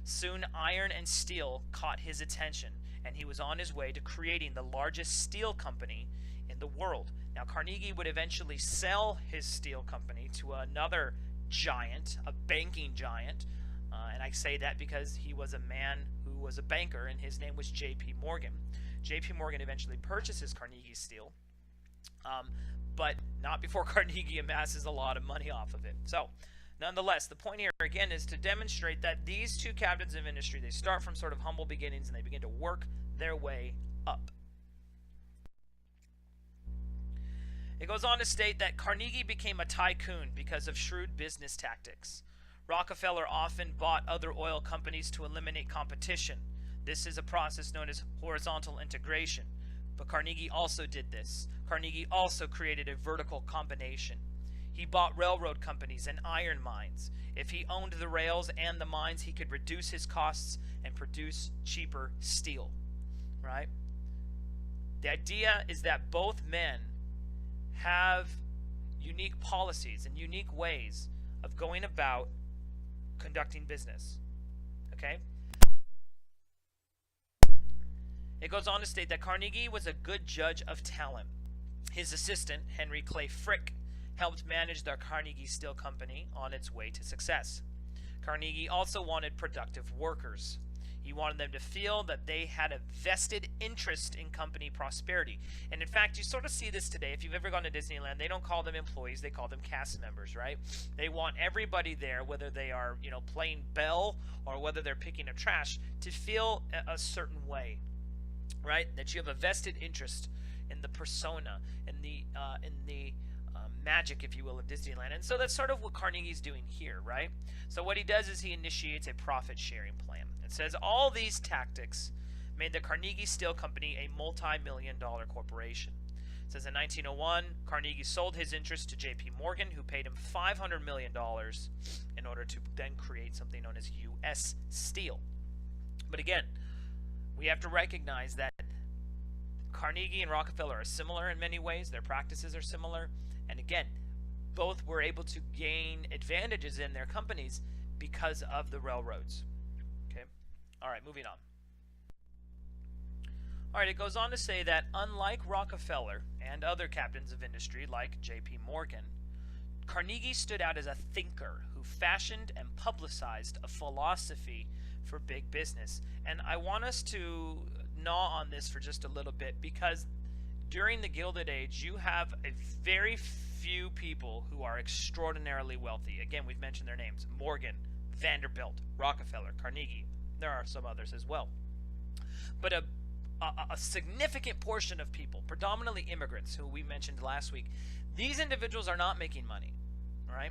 Soon, iron and steel caught his attention, and he was on his way to creating the largest steel company in the world. Now, Carnegie would eventually sell his steel company to another giant, a banking giant, and I say that because he was a man who was a banker, and his name was J.P. Morgan. J.P. Morgan eventually purchases Carnegie Steel, but not before Carnegie amasses a lot of money off of it. So, nonetheless, the point here again is to demonstrate that these two captains of industry, they start from sort of humble beginnings and they begin to work their way up. It goes on to state that Carnegie became a tycoon because of shrewd business tactics. Rockefeller often bought other oil companies to eliminate competition. This is a process known as horizontal integration. But Carnegie also did this. Carnegie also created a vertical combination. He bought railroad companies and iron mines. If he owned the rails and the mines, he could reduce his costs and produce cheaper steel, right? The idea is that both men have unique policies and unique ways of going about conducting business, okay? It goes on to state that Carnegie was a good judge of talent. His assistant, Henry Clay Frick, helped manage the Carnegie Steel Company on its way to success. Carnegie also wanted productive workers. He wanted them to feel that they had a vested interest in company prosperity. And in fact, you sort of see this today. If you've ever gone to Disneyland, they don't call them employees, they call them cast members, right? They want everybody there, whether they are, playing bell or whether they're picking up trash, to feel a certain way, right? That you have a vested interest in the persona, in the magic, if you will, of Disneyland. And so that's sort of what Carnegie's doing here, right? So what he does is he initiates a profit-sharing plan. It says all these tactics made the Carnegie Steel Company a multi-million-dollar corporation. It says in 1901, Carnegie sold his interest to J.P. Morgan, who paid him $500 million in order to then create something known as U.S. Steel. But again, we have to recognize that Carnegie and Rockefeller are similar in many ways. Their practices are similar. And again, both were able to gain advantages in their companies because of the railroads. Okay. All right, moving on. All right, it goes on to say that unlike Rockefeller and other captains of industry like J.P. Morgan, Carnegie stood out as a thinker who fashioned and publicized a philosophy for big business. And I want us to gnaw on this for just a little bit, because during the Gilded Age, you have a very few people who are extraordinarily wealthy. Again, we've mentioned their names: Morgan, Vanderbilt, Rockefeller, Carnegie. There are some others as well. But a significant portion of people, predominantly immigrants, who we mentioned last week, these individuals are not making money, all right?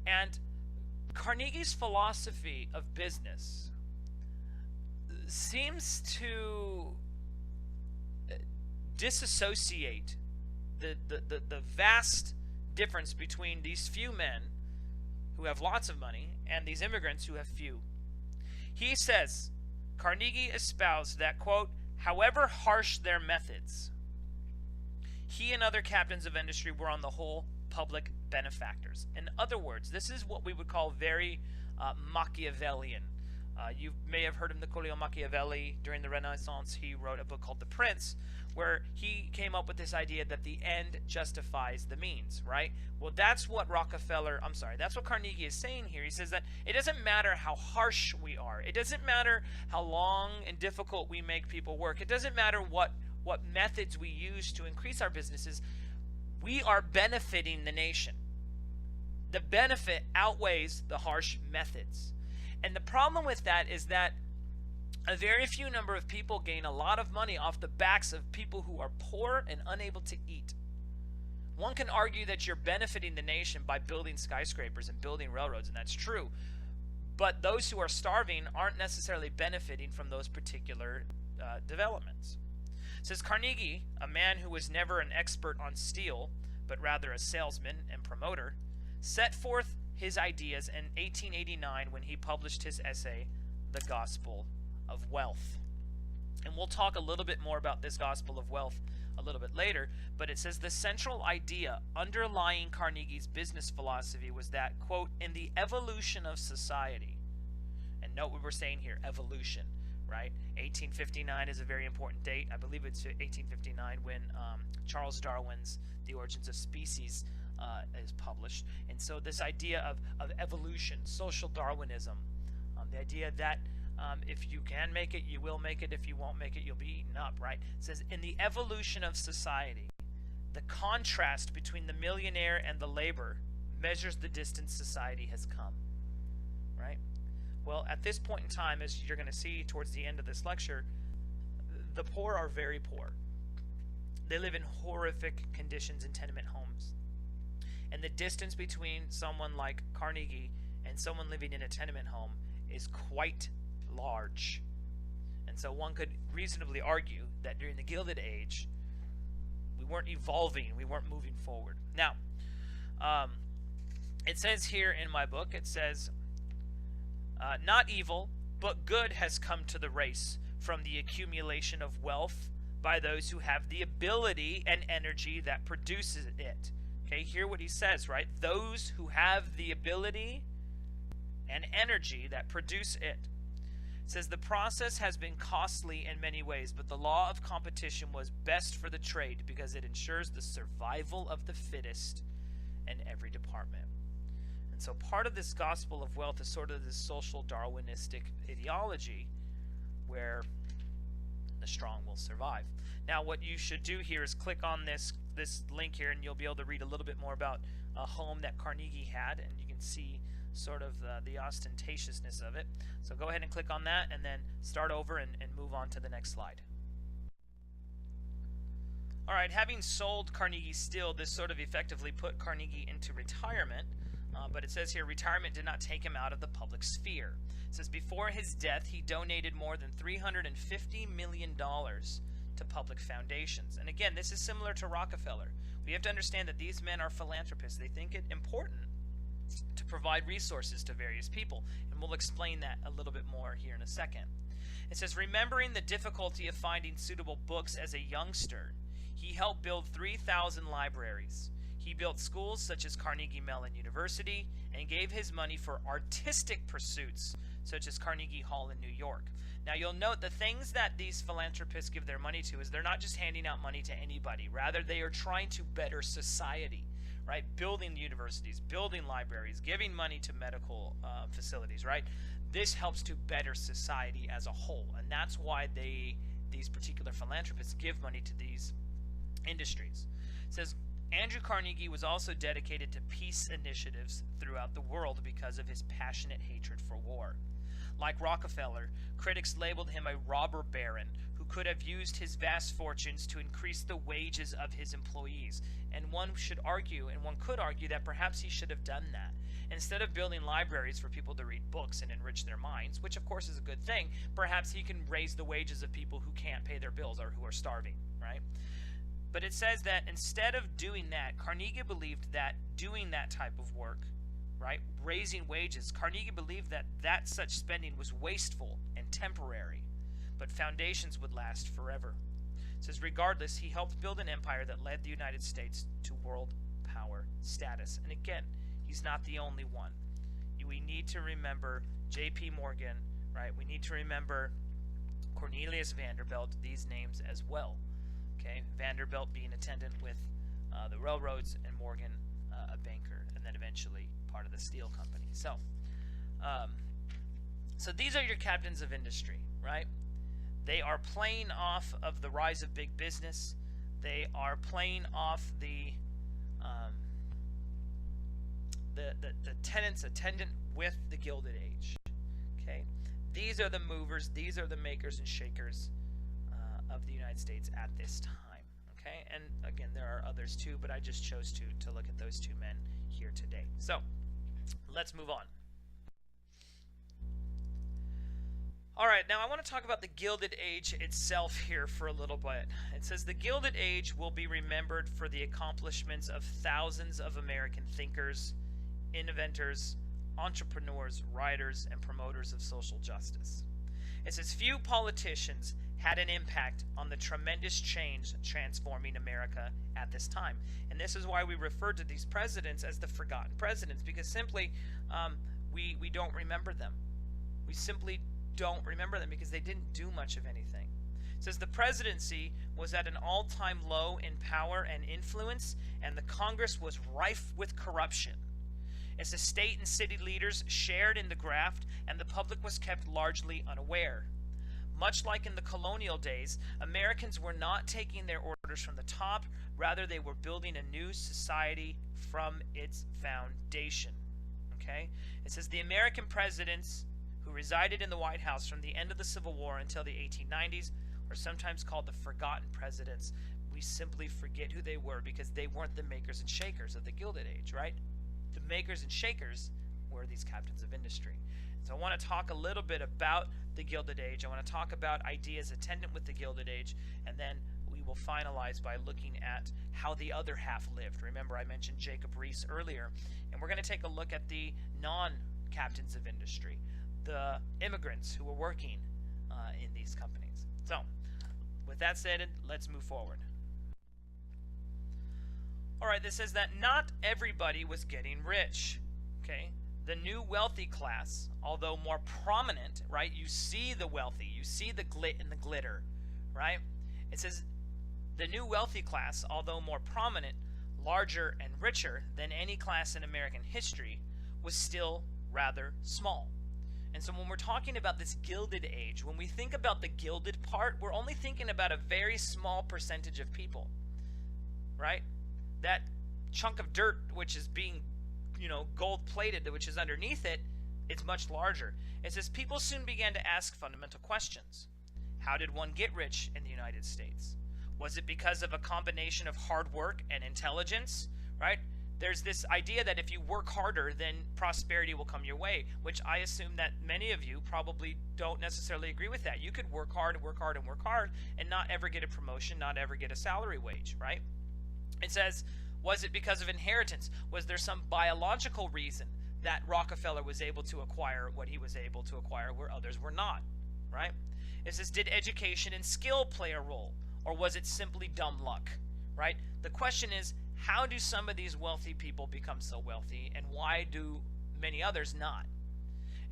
And Carnegie's philosophy of business seems to disassociate the vast difference between these few men who have lots of money and these immigrants who have few. He says, Carnegie espoused that, quote, however harsh their methods, he and other captains of industry were on the whole public benefactors. In other words, this is what we would call very Machiavellian. You may have heard of Niccolò Machiavelli. During the Renaissance, he wrote a book called The Prince, where he came up with this idea that the end justifies the means, right? Well, that's what that's what Carnegie is saying here. He says that it doesn't matter how harsh we are. It doesn't matter how long and difficult we make people work. It doesn't matter what methods we use to increase our businesses. We are benefiting the nation. The benefit outweighs the harsh methods. And the problem with that is that a very few number of people gain a lot of money off the backs of people who are poor and unable to eat. One can argue that you're benefiting the nation by building skyscrapers and building railroads, and that's true. But those who are starving aren't necessarily benefiting from those particular developments. It says Carnegie, a man who was never an expert on steel, but rather a salesman and promoter, set forth his ideas in 1889 when he published his essay, The Gospel of Wealth. And we'll talk a little bit more about this Gospel of Wealth a little bit later, but it says the central idea underlying Carnegie's business philosophy was that, quote, in the evolution of society, and note what we're saying here, evolution, right? 1859 is a very important date. I believe it's 1859 when Charles Darwin's The Origins of Species is published. And so this idea of evolution, social Darwinism, the idea that if you can make it, you will make it. If you won't make it, you'll be eaten up, right? It says, in the evolution of society, the contrast between the millionaire and the laborer measures the distance society has come, right? Well, at this point in time, as you're going to see towards the end of this lecture, the poor are very poor. They live in horrific conditions in tenement homes. And the distance between someone like Carnegie and someone living in a tenement home is quite large. And so one could reasonably argue that during the Gilded Age, we weren't evolving, we weren't moving forward. Now, it says here in my book, it says, not evil, but good has come to the race from the accumulation of wealth by those who have the ability and energy that produces it. Okay, hear what he says, right? Those who have the ability and energy that produce it. It says the process has been costly in many ways, but the law of competition was best for the trade because it ensures the survival of the fittest in every department. And so part of this gospel of wealth is sort of this social Darwinistic ideology where the strong will survive. Now what you should do here is click on this link here, and you'll be able to read a little bit more about a home that Carnegie had, and you can see sort of the ostentatiousness of it. So go ahead and click on that and then start over and move on to the next slide. Alright, having sold Carnegie Steel, this sort of effectively put Carnegie into retirement, but it says here retirement did not take him out of the public sphere. It says before his death he donated more than $350 million to public foundations. And again, this is similar to Rockefeller. We have to understand that these men are philanthropists. They think it important to provide resources to various people, and we'll explain that a little bit more here in a second. It says, remembering the difficulty of finding suitable books as a youngster, he helped build 3,000 libraries. He built schools such as Carnegie Mellon University and gave his money for artistic pursuits such as Carnegie Hall in New York. Now you'll note the things that these philanthropists give their money to is they're not just handing out money to anybody. Rather, they are trying to better society, right? Building universities, building libraries, giving money to medical facilities, right? This helps to better society as a whole, and that's why these particular philanthropists give money to these industries. It says, Andrew Carnegie was also dedicated to peace initiatives throughout the world because of his passionate hatred for war. Like Rockefeller, critics labeled him a robber baron who could have used his vast fortunes to increase the wages of his employees. And one could argue that perhaps he should have done that. Instead of building libraries for people to read books and enrich their minds, which of course is a good thing, perhaps he can raise the wages of people who can't pay their bills or who are starving, right? But it says that instead of doing that, Carnegie believed that doing that type of work, right, raising wages, Carnegie believed that such spending was wasteful and temporary, but foundations would last forever. It says, regardless, he helped build an empire that led the United States to world power status. And again, he's not the only one. We need to remember J.P. Morgan, right? We need to remember Cornelius Vanderbilt, these names as well. Okay, Vanderbilt being attendant with the railroads, and Morgan, a banker, and then eventually part of the steel company. So these are your captains of industry, right? They are playing off of the rise of big business. They are playing off the tenants attendant with the Gilded Age. Okay, these are the movers. These are the makers and shakers of the United States at this time. Okay, and again, there are others too, but I just chose to look at those two men here today. So let's move on. All right, now I want to talk about the Gilded Age itself here for a little bit. It says the Gilded Age will be remembered for the accomplishments of thousands of American thinkers, inventors, entrepreneurs, writers, and promoters of social justice. It says few politicians had an impact on the tremendous change transforming America at this time. And this is why we refer to these presidents as the forgotten presidents, because simply we don't remember them. We simply don't remember them because they didn't do much of anything. It says the presidency was at an all-time low in power and influence, and the Congress was rife with corruption. As the state and city leaders shared in the graft, and the public was kept largely unaware. Much like in the colonial days, Americans were not taking their orders from the top, rather they were building a new society from its foundation. Okay? It says the American presidents who resided in the White House from the end of the Civil War until the 1890s are sometimes called the forgotten presidents. We simply forget who they were because they weren't the makers and shakers of the Gilded Age, right? The makers and shakers were these captains of industry. So I want to talk a little bit about the Gilded Age. I want to talk about ideas attendant with the Gilded Age, and then we will finalize by looking at how the other half lived. Remember, I mentioned Jacob Riis earlier, and we're going to take a look at the non-captains of industry, the immigrants who were working in these companies. So, with that said, let's move forward. All right, this says that not everybody was getting rich. Okay, the new wealthy class, although more prominent, right? You see the wealthy, you see the glit and the glitter, right? It says the new wealthy class, although more prominent, larger and richer than any class in American history, was still rather small. And so when we're talking about this Gilded Age, when we think about the gilded part, we're only thinking about a very small percentage of people, right? That chunk of dirt which is being, gold plated, which is underneath it, it's much larger. It says people soon began to ask fundamental questions. How did one get rich in the United States? Was it because of a combination of hard work and intelligence, right? there's this idea that if you work harder, then prosperity will come your way, which I assume that many of you probably don't necessarily agree with that. You could work hard and work hard and work hard and not ever get a promotion, not ever get a salary wage, right? It says, was it because of inheritance? Was there some biological reason that Rockefeller was able to acquire what he was able to acquire where others were not, right? It says, did education and skill play a role, or was it simply dumb luck, right? The question is, how do some of these wealthy people become so wealthy, and why do many others not?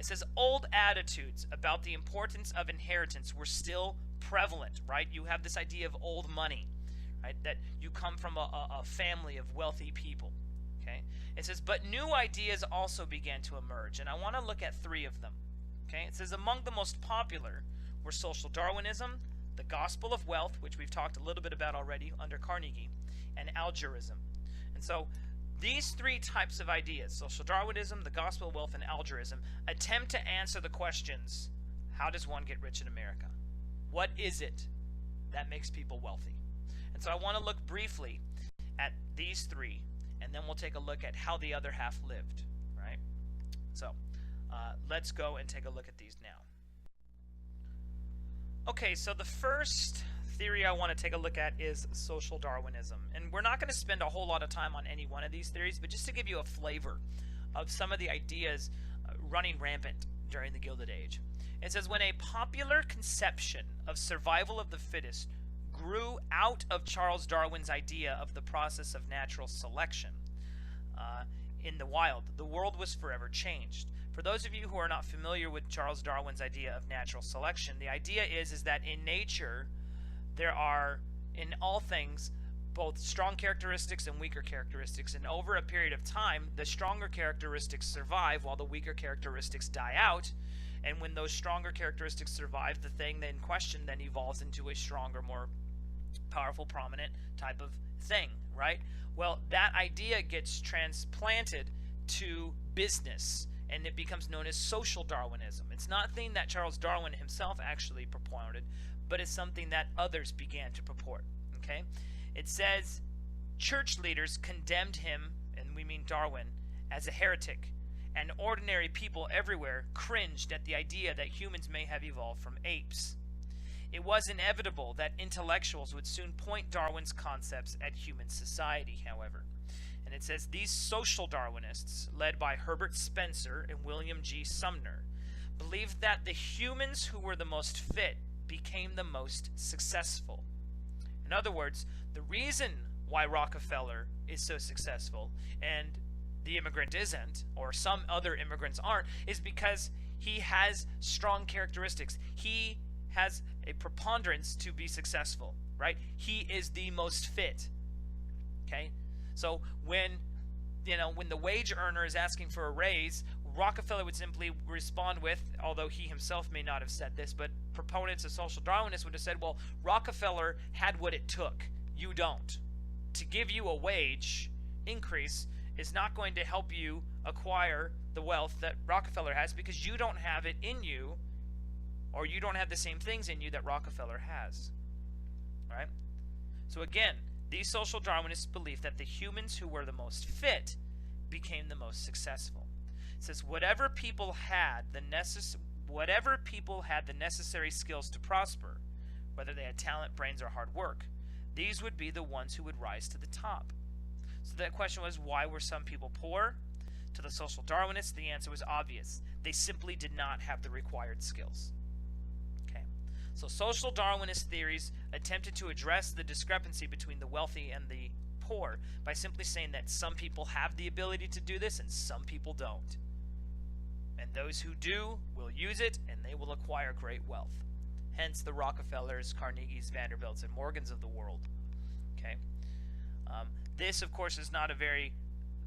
It says old attitudes about the importance of inheritance were still prevalent, right? You have this idea of old money, right? That you come from a family of wealthy people, okay? It says, but new ideas also began to emerge, and I want to look at 3 of them, okay? It says among the most popular were social Darwinism, the gospel of wealth, which we've talked a little bit about already under Carnegie, and algerism. And so these 3 types of ideas, social Darwinism, the gospel of wealth, and algerism, attempt to answer the questions, how does one get rich in America? What is it that makes people wealthy? And so I want to look briefly at these 3, and then we'll take a look at how the other half lived, right? So let's go and take a look at these now. Okay, so the first theory I want to take a look at is social Darwinism. And we're not going to spend a whole lot of time on any one of these theories, but just to give you a flavor of some of the ideas running rampant during the Gilded Age. It says, when a popular conception of survival of the fittest grew out of Charles Darwin's idea of the process of natural selection in the wild, the world was forever changed. For those of you who are not familiar with Charles Darwin's idea of natural selection, the idea is that in nature, there are, in all things, both strong characteristics and weaker characteristics, and over a period of time, the stronger characteristics survive while the weaker characteristics die out, and when those stronger characteristics survive, the thing in question then evolves into a stronger, more powerful, prominent type of thing, right? Well, that idea gets transplanted to business, and it becomes known as social Darwinism. It's not a thing that Charles Darwin himself actually propounded, but it's something that others began to purport, okay? It says church leaders condemned him, and we mean Darwin, as a heretic, and ordinary people everywhere cringed at the idea that humans may have evolved from apes. It was inevitable that intellectuals would soon point Darwin's concepts at human society, however. And it says these social Darwinists, led by Herbert Spencer and William G. Sumner, believed that the humans who were the most fit became the most successful. In other words, the reason why Rockefeller is so successful and the immigrant isn't, or some other immigrants aren't, is because he has strong characteristics. He has a preponderance to be successful, right? He is the most fit. Okay? So when the wage earner is asking for a raise, Rockefeller would simply respond with, although he himself may not have said this, but proponents of social Darwinists would have said, well, Rockefeller had what it took. You don't. To give you a wage increase is not going to help you acquire the wealth that Rockefeller has because you don't have it in you, or you don't have the same things in you that Rockefeller has. All right? So again, these social Darwinists believe that the humans who were the most fit became the most successful. It says whatever people had the necessary skills to prosper, whether they had talent, brains, or hard work, these would be the ones who would rise to the top. So that question was, why were some people poor? To the social Darwinists, the answer was obvious. They simply did not have the required skills. Okay. So social Darwinist theories attempted to address the discrepancy between the wealthy and the poor by simply saying that some people have the ability to do this and some people don't. And those who do will use it and they will acquire great wealth. Hence the Rockefellers, Carnegies, Vanderbilts, and Morgans of the world. Okay. This, of course, is not a very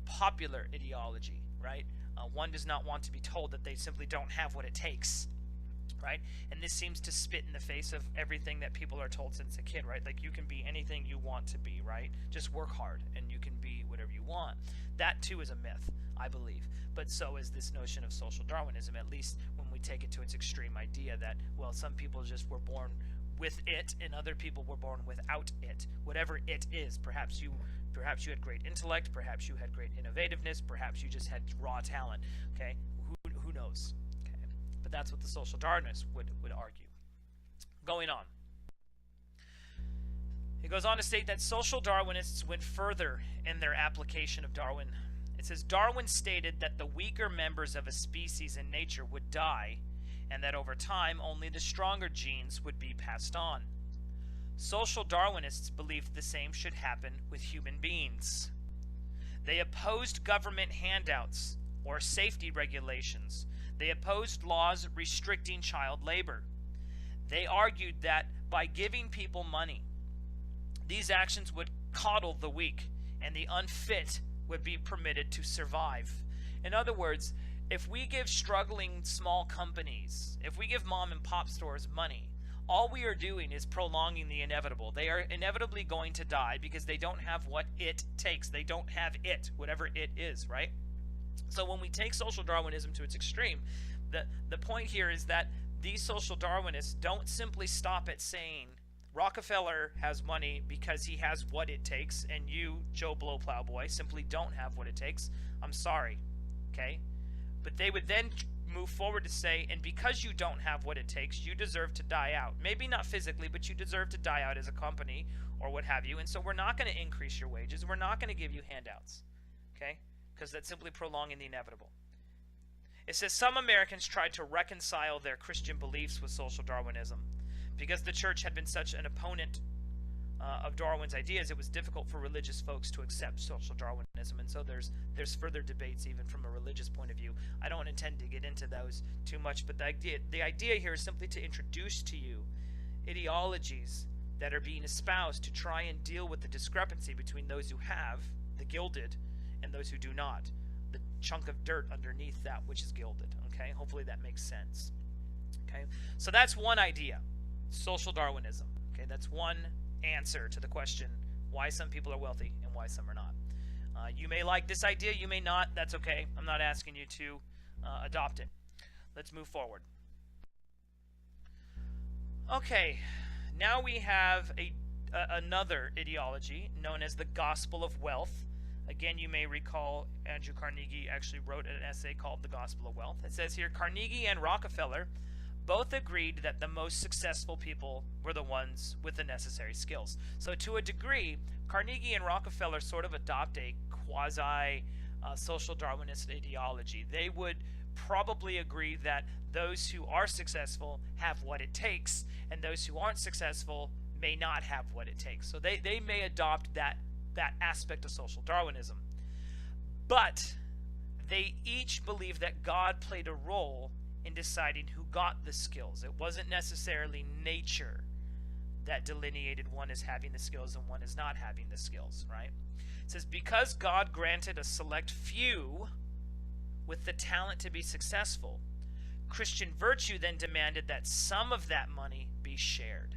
popular ideology, right? One does not want to be told that they simply don't have what it takes, right? And this seems to spit in the face of everything that people are told since a kid, right? Like, you can be anything you want to be, right? Just work hard and you can be whatever you want. That, too, is a myth, I believe. But so is this notion of social Darwinism, at least when we take it to its extreme idea that, well, some people just were born with it and other people were born without it. Whatever it is, perhaps you Perhaps you had great intellect, perhaps you had great innovativeness, perhaps you just had raw talent. Okay, who knows? Okay, but that's what the social Darwinists would argue. Going on. He goes on to state that social Darwinists went further in their application of Darwin. It says, Darwin stated that the weaker members of a species in nature would die, and that over time only the stronger genes would be passed on. Social Darwinists believed the same should happen with human beings. They opposed government handouts or safety regulations. They opposed laws restricting child labor. They argued that by giving people money, these actions would coddle the weak, and the unfit would be permitted to survive. In other words, if we give struggling small companies, if we give mom and pop stores money, all we are doing is prolonging the inevitable. They are inevitably going to die because they don't have what it takes. They don't have it, whatever it is, right? So when we take social Darwinism to its extreme, the point here is that these social Darwinists don't simply stop at saying, Rockefeller has money because he has what it takes, and you, Joe Blow Plowboy, simply don't have what it takes. I'm sorry, okay? But they would then move forward to say, and because you don't have what it takes, you deserve to die out. Maybe not physically, but you deserve to die out as a company or what have you, and so we're not going to increase your wages. We're not going to give you handouts, okay? Because that's simply prolonging the inevitable. It says some Americans tried to reconcile their Christian beliefs with social Darwinism. Because the church had been such an opponent of Darwin's ideas, it was difficult for religious folks to accept social Darwinism, and so there's further debates even from a religious point of view. I don't intend to get into those too much, but the idea here is simply to introduce to you ideologies that are being espoused to try and deal with the discrepancy between those who have the gilded and those who do not, the chunk of dirt underneath that which is gilded. Okay, hopefully that makes sense. Okay, so that's one idea. Social Darwinism. Okay, that's one answer to the question why some people are wealthy and why some are not. You may like this idea, you may not. That's okay. I'm not asking you to adopt it. Let's move forward. Okay, now we have another ideology known as the Gospel of Wealth. Again, you may recall Andrew Carnegie actually wrote an essay called The Gospel of Wealth. It says here, Carnegie and Rockefeller both agreed that the most successful people were the ones with the necessary skills. So to a degree, Carnegie and Rockefeller sort of adopt a quasi-social Darwinist ideology. They would probably agree that those who are successful have what it takes, and those who aren't successful may not have what it takes. So they may adopt that aspect of social Darwinism. But they each believe that God played a role in deciding who got the skills. It wasn't necessarily nature that delineated one as having the skills and one as not having the skills, right? It says, because God granted a select few with the talent to be successful, Christian virtue then demanded that some of that money be shared.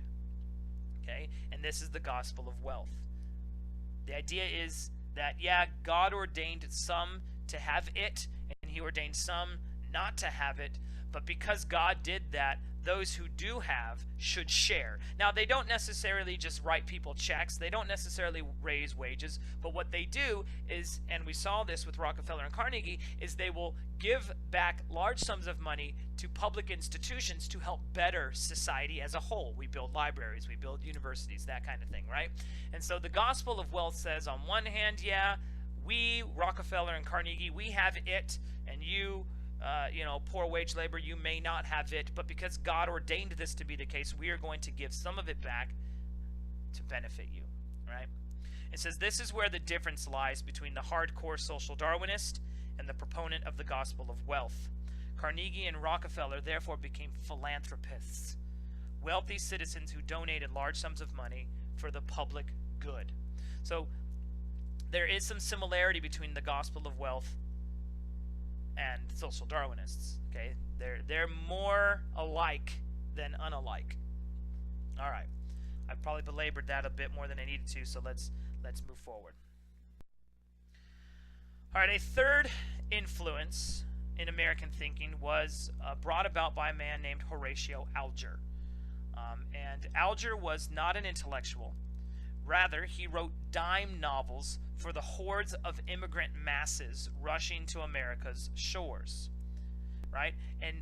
Okay? And this is the gospel of wealth. The idea is that, yeah, God ordained some to have it, and he ordained some not to have it, but because God did that, those who do have should share. Now, they don't necessarily just write people checks. They don't necessarily raise wages. But what they do is, and we saw this with Rockefeller and Carnegie, is they will give back large sums of money to public institutions to help better society as a whole. We build libraries, we build universities, that kind of thing, right? And so the gospel of wealth says, on one hand, yeah, we, Rockefeller and Carnegie, we have it, and you, poor wage labor, you may not have it, but because God ordained this to be the case, we are going to give some of it back to benefit you, right? It says this is where the difference lies between the hardcore social Darwinist and the proponent of the gospel of wealth. Carnegie and Rockefeller therefore became philanthropists, wealthy citizens who donated large sums of money for the public good. So there is some similarity between the gospel of wealth and social Darwinists. Okay, they're more alike than unalike. All right, I've probably belabored that a bit more than I needed to, so let's move forward. All right, a third influence in American thinking was brought about by a man named Horatio Alger. And Alger was not an intellectual. Rather, he wrote dime novels for the hordes of immigrant masses rushing to America's shores, right? And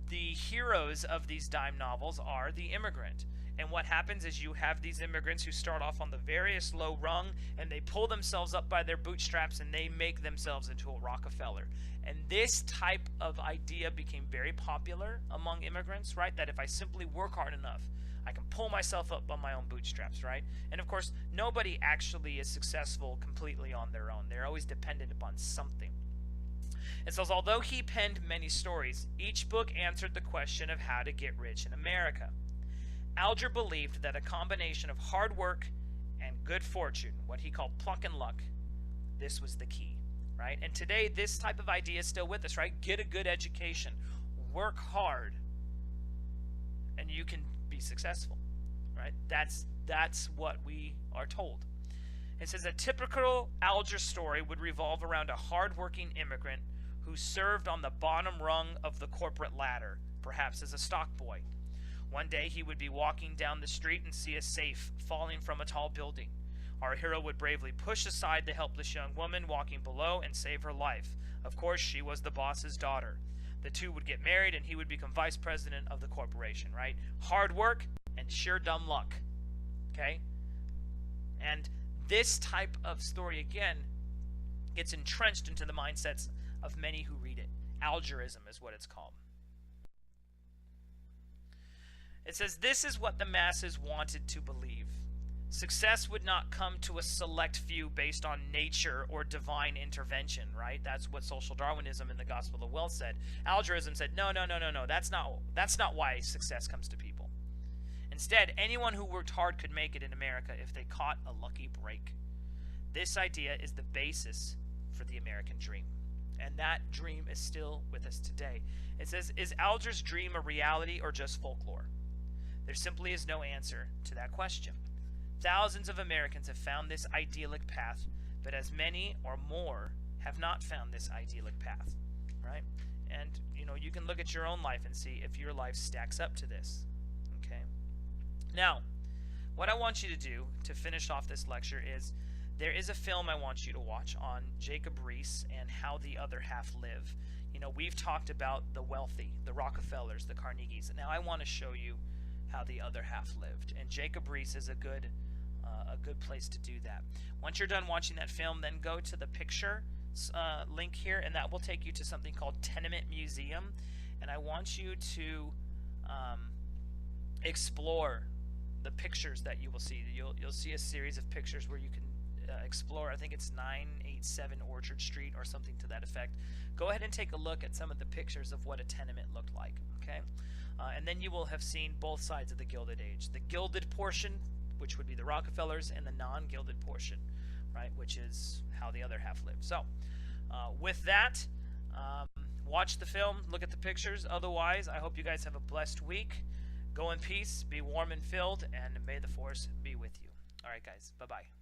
the heroes of these dime novels are the immigrant. And what happens is you have these immigrants who start off on the various low rung, and they pull themselves up by their bootstraps, and they make themselves into a Rockefeller. And this type of idea became very popular among immigrants, right? That if I simply work hard enough, I can pull myself up on my own bootstraps, right? And of course, nobody actually is successful completely on their own. They're always dependent upon something. It says, although he penned many stories, each book answered the question of how to get rich in America. Alger believed that a combination of hard work and good fortune, what he called pluck and luck, this was the key, right? And today, this type of idea is still with us, right? Get a good education, work hard, and you can be successful, right? That's what we are told. It says a typical Alger story would revolve around a hard-working immigrant who served on the bottom rung of the corporate ladder, perhaps as a stock boy. One day he would be walking down the street and see a safe falling from a tall building. Our hero would bravely push aside the helpless young woman walking below and save her life. Of course, she was the boss's daughter. The two would get married and he would become vice president of the corporation, right? Hard work and sheer dumb luck, okay? And this type of story, again, gets entrenched into the mindsets of many who read it. Algerism is what it's called. It says, this is what the masses wanted to believe. Success would not come to a select few based on nature or divine intervention, right? That's what social Darwinism in the Gospel of Wealth said. Algerism said, no. That's not why success comes to people. Instead, anyone who worked hard could make it in America if they caught a lucky break. This idea is the basis for the American dream. And that dream is still with us today. It says, is Alger's dream a reality or just folklore? There simply is no answer to that question. Thousands of Americans have found this idyllic path, but as many or more have not found this idyllic path, right? And, you can look at your own life and see if your life stacks up to this, okay? Now, what I want you to do to finish off this lecture is there is a film I want you to watch on Jacob Riis and how the other half live. We've talked about the wealthy, the Rockefellers, the Carnegies, and now I want to show you how the other half lived. And Jacob Riis is a good place to do that. Once you're done watching that film, then go to the picture link here, and that will take you to something called Tenement Museum. And I want you to explore the pictures that you will see. You'll see a series of pictures where you can explore. I think it's 987 Orchard Street or something to that effect. Go ahead and take a look at some of the pictures of what a tenement looked like, okay? And then you will have seen both sides of the Gilded Age. The gilded portion, which would be the Rockefellers, and the non-gilded portion, right, which is how the other half lived. So, with that, watch the film, look at the pictures. Otherwise, I hope you guys have a blessed week. Go in peace, be warm and filled, and may the force be with you. All right, guys, bye-bye.